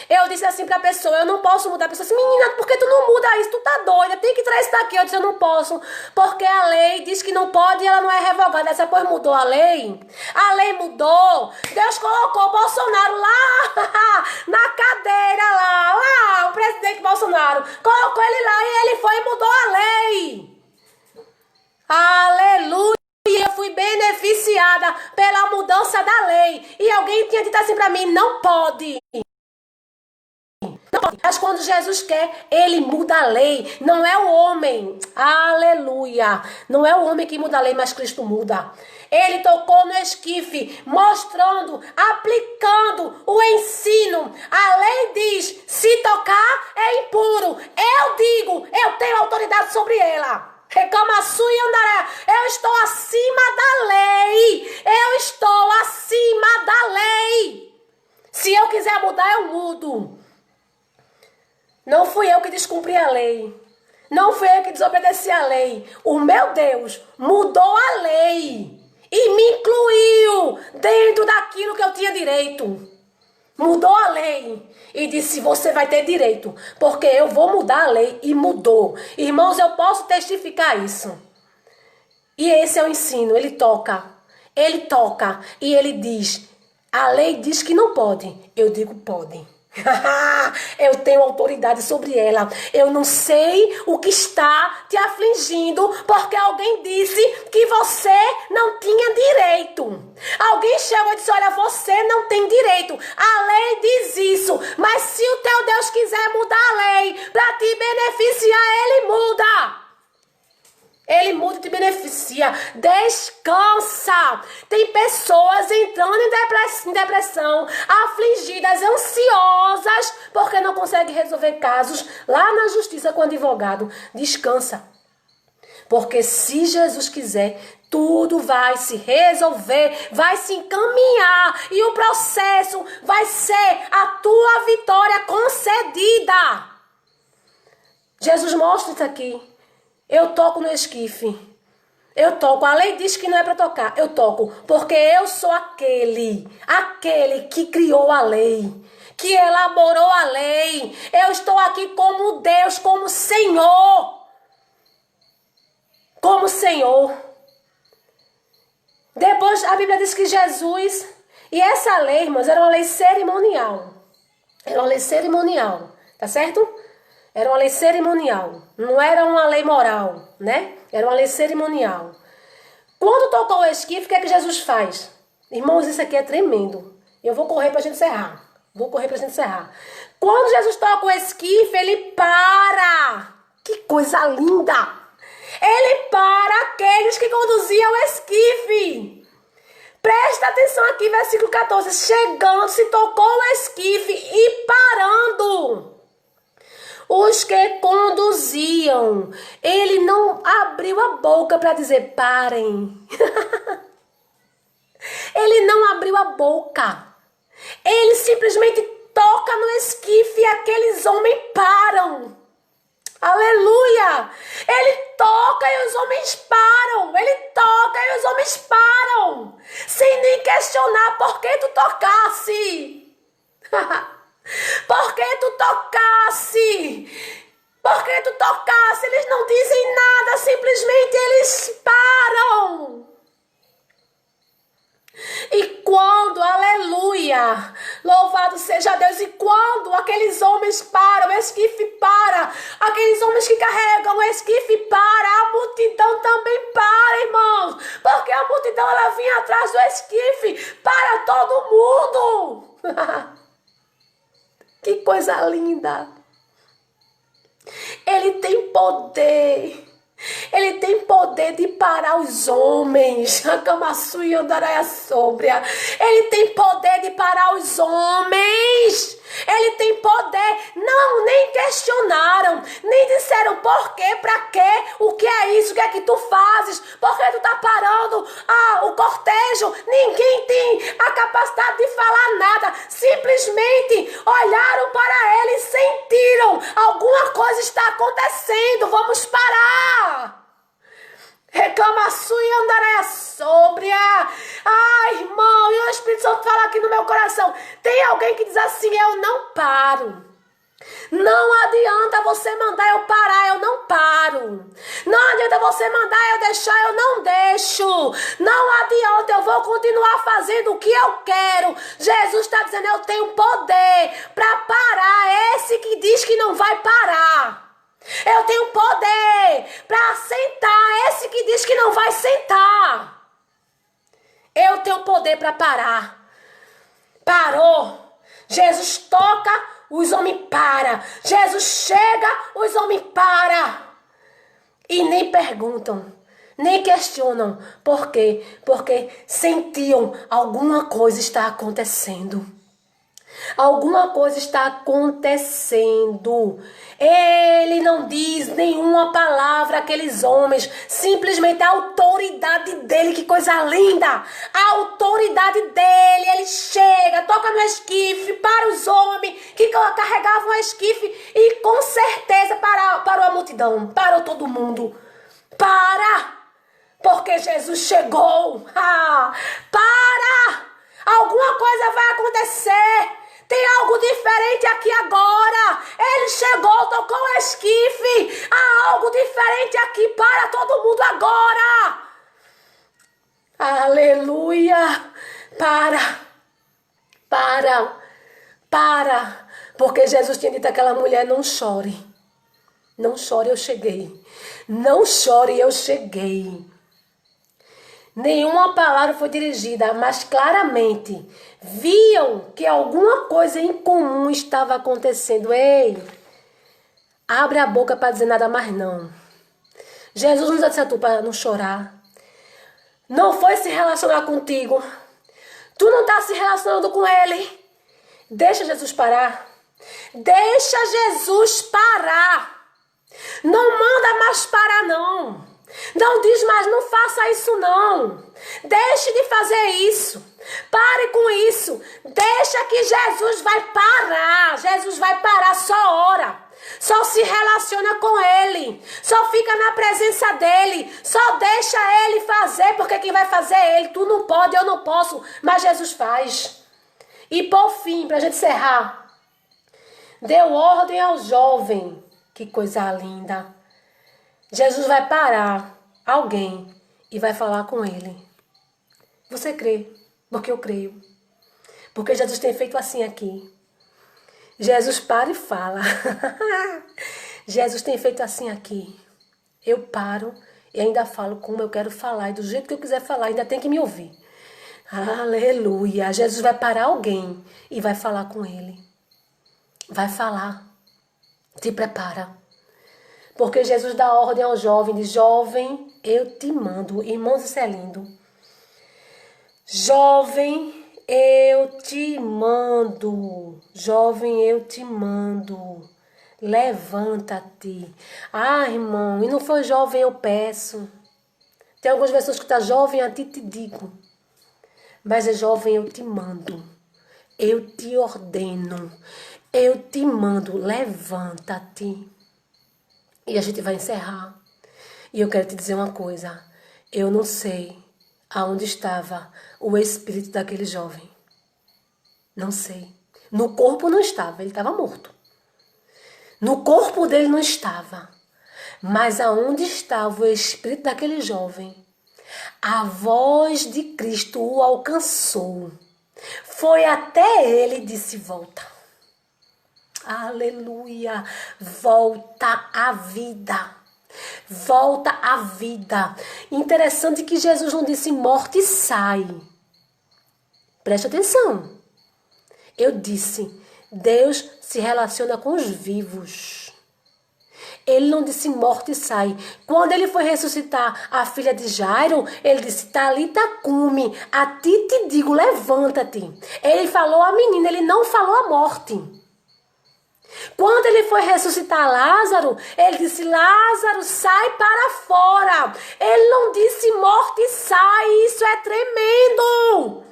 eu disse assim pra pessoa, eu não posso mudar. A pessoa disse, menina, por que tu não muda isso? Tu tá doida, tem que trazer isso daqui. Eu disse, eu não posso, porque a lei diz que não pode e ela não é revogada. Essa pois mudou a lei. A lei mudou. Deus colocou o Bolsonaro lá na cadeira, lá, o presidente Bolsonaro. Colocou ele lá e ele foi e mudou a lei. Aleluia. E eu fui beneficiada pela mudança da lei. E alguém tinha dito assim pra mim, não pode. Não pode. Mas quando Jesus quer, ele muda a lei. Não é o homem. Aleluia. Não é o homem que muda a lei, mas Cristo muda. Ele tocou no esquife, mostrando, aplicando o ensino. A lei diz, se tocar é impuro. Eu digo, eu tenho autoridade sobre ela. Reclamaçu e andaré. Eu estou acima da lei. Eu estou acima da lei. Se eu quiser mudar, eu mudo. Não fui eu que descumpri a lei. Não fui eu que desobedeci a lei. O meu Deus mudou a lei e me incluiu dentro daquilo que eu tinha direito. Mudou a lei e disse, você vai ter direito, porque eu vou mudar a lei, e mudou. Irmãos, eu posso testificar isso. E esse é o ensino, ele toca e ele diz, a lei diz que não pode, eu digo pode. Eu tenho autoridade sobre ela. Eu não sei o que está te afligindo, porque alguém disse que você não tinha direito. Alguém chegou e disse, olha, você não tem direito. A lei diz isso, mas se o teu Deus quiser mudar a lei para te beneficiar, ele muda. Ele muda e te beneficia. Descansa. Tem pessoas entrando em depressão, afligidas, ansiosas, porque não conseguem resolver casos lá na justiça com o advogado. Descansa. Porque se Jesus quiser, tudo vai se resolver, vai se encaminhar e o processo vai ser a tua vitória concedida. Jesus mostra isso aqui. Eu toco no esquife. Eu toco. A lei diz que não é para tocar. Eu toco. Porque eu sou aquele que criou a lei, que elaborou a lei. Eu estou aqui como Deus, como Senhor. Como Senhor. Depois a Bíblia diz que Jesus... E essa lei, irmãos, era uma lei cerimonial. Era uma lei cerimonial. Tá certo? Era uma lei cerimonial, não era uma lei moral, né? Era uma lei cerimonial. Quando tocou o esquife, o que é que Jesus faz? Irmãos, isso aqui é tremendo. Eu vou correr para a gente encerrar. Quando Jesus toca o esquife, ele para. Que coisa linda! Ele para aqueles que conduziam o esquife. Presta atenção aqui, versículo 14. Chegando, se tocou o esquife e parando. os que conduziam. Ele não abriu a boca para dizer parem. Ele não abriu a boca. Ele simplesmente toca no esquife e aqueles homens param. Aleluia! Ele toca e os homens param. Ele toca e os homens param. Sem nem questionar por que tu tocasse. Por que tu tocasse? Por que tu tocasse? Eles não dizem nada, simplesmente eles param. E quando, aleluia, louvado seja Deus, e quando aqueles homens param, o esquife para, aqueles homens que carregam o esquife para, a multidão também para, irmãos, porque a multidão ela vinha atrás do esquife para todo mundo. Que coisa linda. Ele tem poder. Ele tem poder de parar os homens. A Camassu e Andaraia Sôbria. Ele tem poder de parar os homens. Ele tem poder. Não, nem questionaram. Nem disseram por quê, pra quê, o que é isso, o que é que tu fazes, por que tu tá parando o cortejo. Ninguém tem a capacidade de falar nada. Simplesmente olharam para ele e sentiram. Alguma coisa está acontecendo. Vamos parar. Reclamaçu e Andaraia Sôbria. Ai, irmão, e o Espírito Santo fala aqui no meu coração. Tem alguém que diz assim: eu não paro. Não adianta você mandar eu parar, eu não paro. Não adianta você mandar eu deixar, eu não deixo. Não adianta, eu vou continuar fazendo o que eu quero. Jesus está dizendo: eu tenho poder para parar esse que diz que não vai parar. Eu tenho poder para sentar esse que diz que não vai sentar. Eu tenho poder para parar. Parou. Jesus toca, os homens param. Jesus chega, os homens param. E nem perguntam, nem questionam. Por quê? Porque sentiam alguma coisa está acontecendo. Alguma coisa está acontecendo. Ele não diz nenhuma palavra àqueles homens. Simplesmente a autoridade dele. Que coisa linda. A autoridade dele. Ele chega, toca no esquife para os homens que carregavam o esquife. E com certeza parou a multidão. Parou todo mundo. Porque Jesus chegou. Para. Alguma coisa vai acontecer. Tem algo diferente aqui agora. Ele chegou, tocou o esquife. Há algo diferente aqui para todo mundo agora. Aleluia. Para. Porque Jesus tinha dito àquela mulher: não chore. Não chore, eu cheguei. Não chore, eu cheguei. Nenhuma palavra foi dirigida, mas claramente viam que alguma coisa incomum estava acontecendo. Ei, abre a boca para dizer nada mais não. Jesus nos disse a tu para não chorar. Não foi se relacionar contigo. Tu não está se relacionando com ele. Deixa Jesus parar. Deixa Jesus parar. Não manda mais parar não. Não diz mais, não faça isso não. Deixe de fazer isso. Pare com isso. Deixa que Jesus vai parar. Jesus vai parar, só ora. Só se relaciona com ele. Só fica na presença dele. Só deixa ele fazer, porque quem vai fazer é ele. Tu não pode, eu não posso, mas Jesus faz. E por fim, pra gente encerrar, deu ordem ao jovem. Que coisa linda. Jesus vai parar alguém e vai falar com ele. Você crê? Porque eu creio. Porque Jesus tem feito assim aqui. Jesus para e fala. Jesus tem feito assim aqui. Eu paro e ainda falo como eu quero falar. E do jeito que eu quiser falar, ainda tem que me ouvir. Aleluia. Jesus vai parar alguém e vai falar com ele. Vai falar. Se prepara. Porque Jesus dá ordem ao jovem, diz: jovem, eu te mando. Irmãos, isso é lindo. Jovem, eu te mando. Jovem, eu te mando. Levanta-te. Ah, irmão, e não foi jovem, eu peço. Tem algumas pessoas que estão jovem, a ti te digo. Mas é jovem, eu te mando. Eu te ordeno. Eu te mando. Levanta-te. E a gente vai encerrar. E eu quero te dizer uma coisa. Eu não sei aonde estava o espírito daquele jovem. Não sei. No corpo não estava, ele estava morto. No corpo dele não estava. Mas aonde estava o espírito daquele jovem? A voz de Cristo o alcançou. Foi até ele e disse: volta. Aleluia. Volta à vida. Volta à vida. Interessante que Jesus não disse morte sai. Preste atenção. Eu disse, Deus se relaciona com os vivos. Ele não disse morte sai. Quando ele foi ressuscitar a filha de Jairo, ele disse, Talita cumi, a ti te digo, levanta-te. Ele falou a menina, ele não falou a morte. Quando ele foi ressuscitar Lázaro, ele disse, Lázaro, sai para fora. Ele não disse morte sai, isso é tremendo.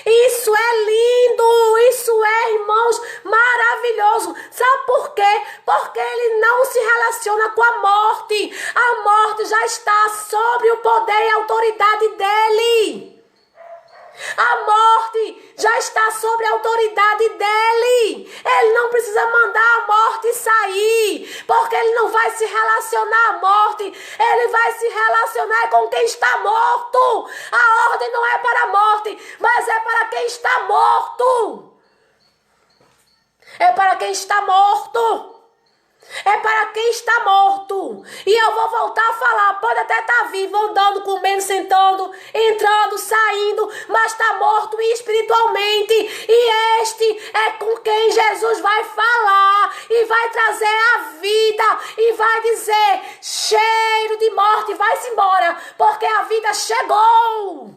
Isso é lindo, isso é, irmãos, maravilhoso. Sabe por quê? Porque ele não se relaciona com a morte. A morte já está sobre o poder e a autoridade dele. A morte já está sobre a autoridade dele. Ele não precisa mandar a morte sair, porque ele não vai se relacionar à morte. Ele vai se relacionar com quem está morto. A ordem não é para a morte, mas é para quem está morto. É para quem está morto. É para quem está morto. E eu vou voltar a falar. Pode até estar vivo, andando, comendo, sentando, entrando, saindo, mas está morto espiritualmente. E este é com quem Jesus vai falar e vai trazer a vida e vai dizer, cheiro de morte, vai-se embora, porque a vida chegou.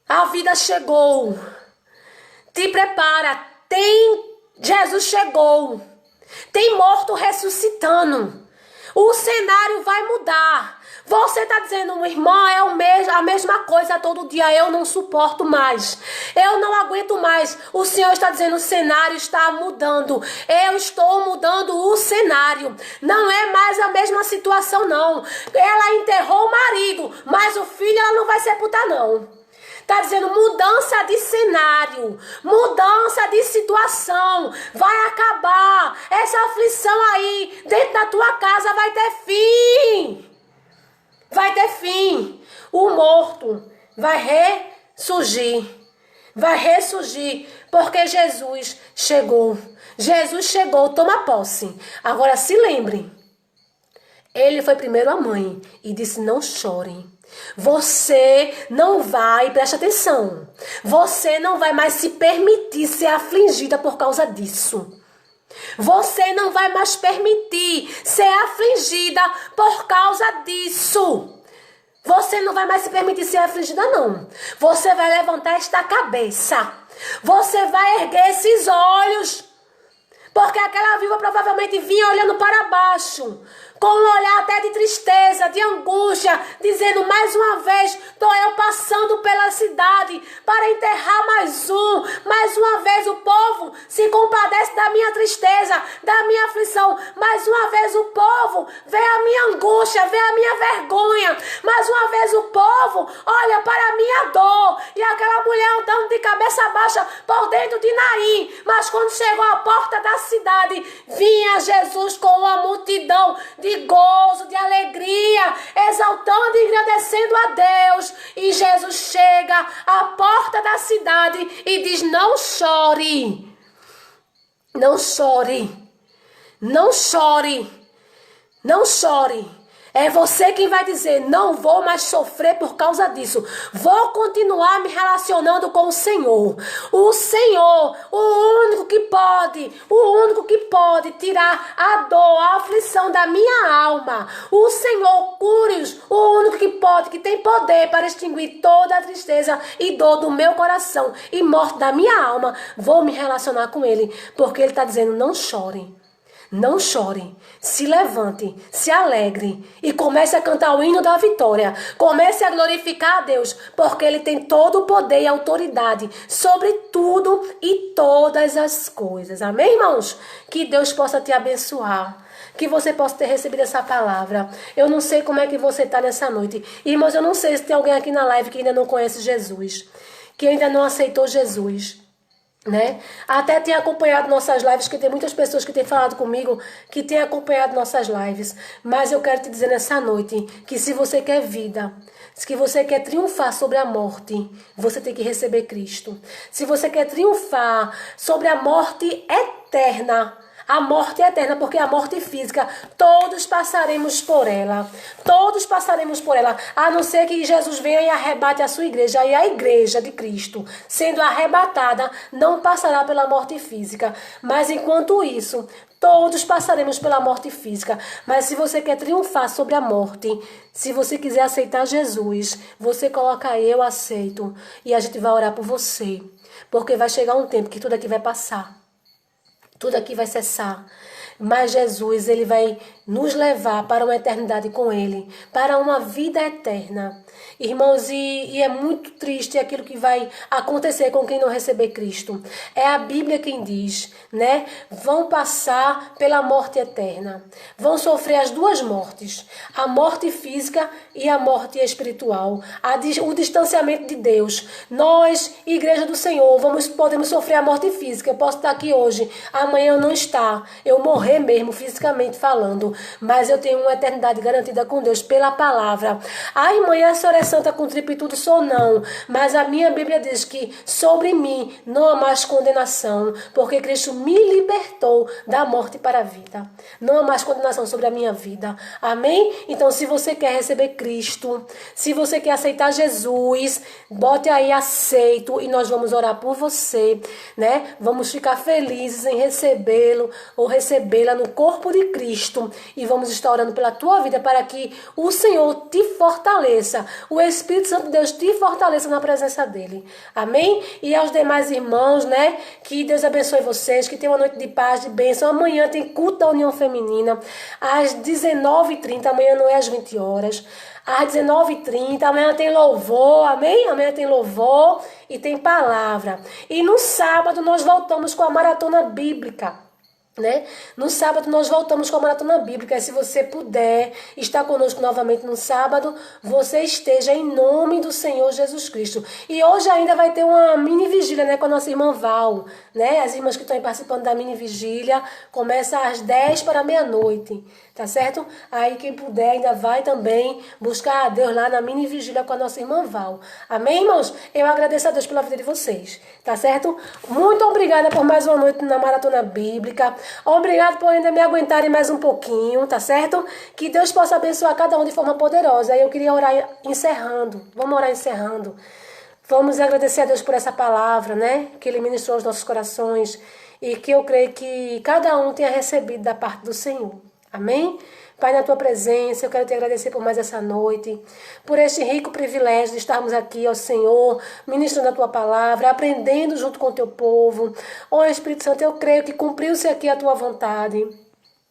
A vida chegou. Te prepara. Jesus chegou. Tem morto ressuscitando. O cenário vai mudar. Você está dizendo, irmã, é a mesma coisa todo dia. Eu não suporto mais. Eu não aguento mais. O Senhor está dizendo, o cenário está mudando. Eu estou mudando o cenário. Não é mais a mesma situação, não. Ela enterrou o marido, mas o filho ela não vai sepultar, não. Está dizendo mudança de cenário, mudança de situação, vai acabar, essa aflição aí dentro da tua casa vai ter fim, o morto vai ressurgir, porque Jesus chegou, toma posse. Agora se lembre, ele foi primeiro a mãe e disse não chorem. Você não vai, preste atenção, você não vai mais se permitir ser afligida por causa disso. Você não vai mais permitir ser afligida por causa disso. Você não vai mais se permitir ser afligida, não. Você vai levantar esta cabeça. Você vai erguer esses olhos. Porque aquela viúva provavelmente vinha olhando para baixo, com um olhar até de tristeza, de angústia, dizendo, mais uma vez, estou eu passando pela cidade para enterrar mais uma vez o povo se compadece da minha tristeza, da minha aflição, mais uma vez o povo vê a minha angústia, vê a minha vergonha, mais uma vez o povo olha para a minha dor, e aquela mulher andando de cabeça baixa por dentro de Naim, mas quando chegou à porta da cidade, vinha Jesus com uma multidão de gozo, de alegria, exaltando e agradecendo a Deus. E Jesus chega à porta da cidade e diz, não chore, não chore, não chore, não chore. É você quem vai dizer, não vou mais sofrer por causa disso. Vou continuar me relacionando com o Senhor. O Senhor, o único que pode tirar a dor, a aflição da minha alma. O Senhor, cure-os, o único que tem poder para extinguir toda a tristeza e dor do meu coração e morte da minha alma. Vou me relacionar com Ele, porque Ele está dizendo, não chore. Não chore, se levante, se alegre e comece a cantar o hino da vitória. Comece a glorificar a Deus, porque Ele tem todo o poder e autoridade sobre tudo e todas as coisas. Amém, irmãos? Que Deus possa te abençoar. Que você possa ter recebido essa palavra. Eu não sei como é que você está nessa noite. Irmãos, eu não sei se tem alguém aqui na live que ainda não conhece Jesus, que ainda não aceitou Jesus. Né? Até tem acompanhado nossas lives, que tem muitas pessoas que têm falado comigo, que têm acompanhado nossas lives, mas eu quero te dizer nessa noite, que se você quer vida, se você quer triunfar sobre a morte, você tem que receber Cristo. Se você quer triunfar sobre a morte eterna, a morte eterna, porque a morte física, todos passaremos por ela. Todos passaremos por ela. A não ser que Jesus venha e arrebate a sua igreja. E a igreja de Cristo, sendo arrebatada, não passará pela morte física. Mas enquanto isso, todos passaremos pela morte física. Mas se você quer triunfar sobre a morte, se você quiser aceitar Jesus, você coloca eu aceito. E a gente vai orar por você. Porque vai chegar um tempo que tudo aqui vai passar. Tudo aqui vai cessar. Mas Jesus, Ele vai nos levar para uma eternidade com Ele. Para uma vida eterna. Irmãos, e é muito triste aquilo que vai acontecer com quem não receber Cristo. É a Bíblia quem diz, né? Vão passar pela morte eterna. Vão sofrer as duas mortes. A morte física e a morte espiritual. O distanciamento de Deus. Nós, Igreja do Senhor, podemos sofrer a morte física. Eu posso estar aqui hoje, amanhã eu não estar. Eu morrer mesmo, fisicamente falando. Mas eu tenho uma eternidade garantida com Deus pela palavra. Ai, mãe, a senhora é santa com tripitudo? Sou não. Mas a minha Bíblia diz que sobre mim não há mais condenação, porque Cristo me libertou da morte para a vida. Não há mais condenação sobre a minha vida. Amém? Então, se você quer receber Cristo, se você quer aceitar Jesus, bote aí aceito e nós vamos orar por você, né? Vamos ficar felizes em recebê-lo ou recebê-la no corpo de Cristo e vamos estar orando pela tua vida para que o Senhor te fortaleça, o Espírito Santo de Deus te fortaleça na presença dele. Amém? E aos demais irmãos, né? Que Deus abençoe vocês, que tenham uma noite de paz, de bênção. Amanhã tem culto da União Feminina às 19h30, amanhã não é às 20 horas. Às 19h30, amanhã tem louvor, amém? Amanhã tem louvor e tem palavra. E no sábado nós voltamos com a maratona bíblica. Né? No sábado nós voltamos com a maratona bíblica. Se você puder estar conosco novamente no sábado, você esteja em nome do Senhor Jesus Cristo. E hoje ainda vai ter uma mini vigília, né, com a nossa irmã Val, né? As irmãs que estão participando da mini vigília começa às 10 para meia-noite, tá certo? Aí quem puder ainda vai também buscar a Deus lá na mini vigília com a nossa irmã Val. Amém, irmãos? Eu agradeço a Deus pela vida de vocês, tá certo? Muito obrigada por mais uma noite na maratona bíblica. Obrigado por ainda me aguentarem mais um pouquinho, tá certo? Que Deus possa abençoar cada um de forma poderosa. Aí eu queria orar encerrando. Vamos orar encerrando. Vamos agradecer a Deus por essa palavra, né? Que Ele ministrou aos nossos corações. E que eu creio que cada um tenha recebido da parte do Senhor. Amém? Pai, na tua presença, eu quero te agradecer por mais essa noite, por este rico privilégio de estarmos aqui, ó Senhor, ministrando a tua palavra, aprendendo junto com o teu povo. Ó Espírito Santo, eu creio que cumpriu-se aqui a tua vontade.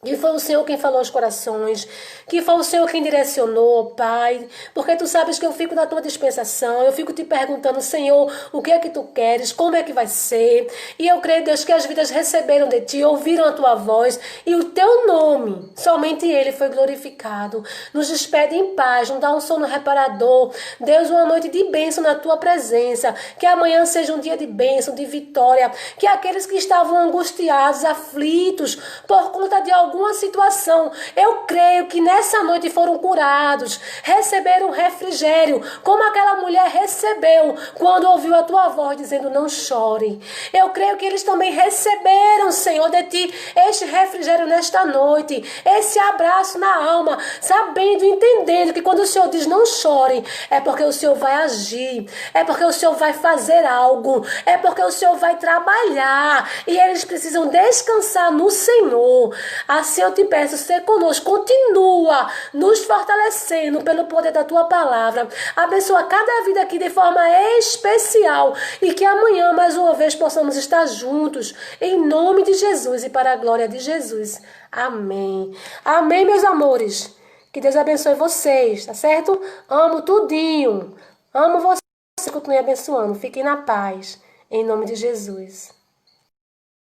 Que foi o Senhor quem falou aos corações, que foi o Senhor quem direcionou, Pai, porque tu sabes que eu fico na tua dispensação, eu fico te perguntando, Senhor, o que é que tu queres, como é que vai ser, e eu creio, Deus, que as vidas receberam de ti, ouviram a tua voz, e o teu nome, somente ele foi glorificado. Nos despede em paz, nos dá um sono reparador, Deus, uma noite de bênção na tua presença, que amanhã seja um dia de bênção, de vitória, que aqueles que estavam angustiados, aflitos, por conta de algum alguma situação, eu creio que nessa noite foram curados, receberam refrigério, como aquela mulher recebeu quando ouviu a tua voz dizendo não chore. Eu creio que eles também receberam, Senhor, de ti este refrigério nesta noite, esse abraço na alma, sabendo e entendendo que quando o Senhor diz não chore, é porque o Senhor vai agir, é porque o Senhor vai fazer algo, é porque o Senhor vai trabalhar e eles precisam descansar no Senhor. Assim eu te peço, ser conosco, continua nos fortalecendo pelo poder da tua palavra. Abençoa cada vida aqui de forma especial e que amanhã mais uma vez possamos estar juntos em nome de Jesus e para a glória de Jesus. Amém. Amém, meus amores. Que Deus abençoe vocês, tá certo? Amo tudinho. Amo vocês. Continue abençoando. Fiquem na paz. Em nome de Jesus.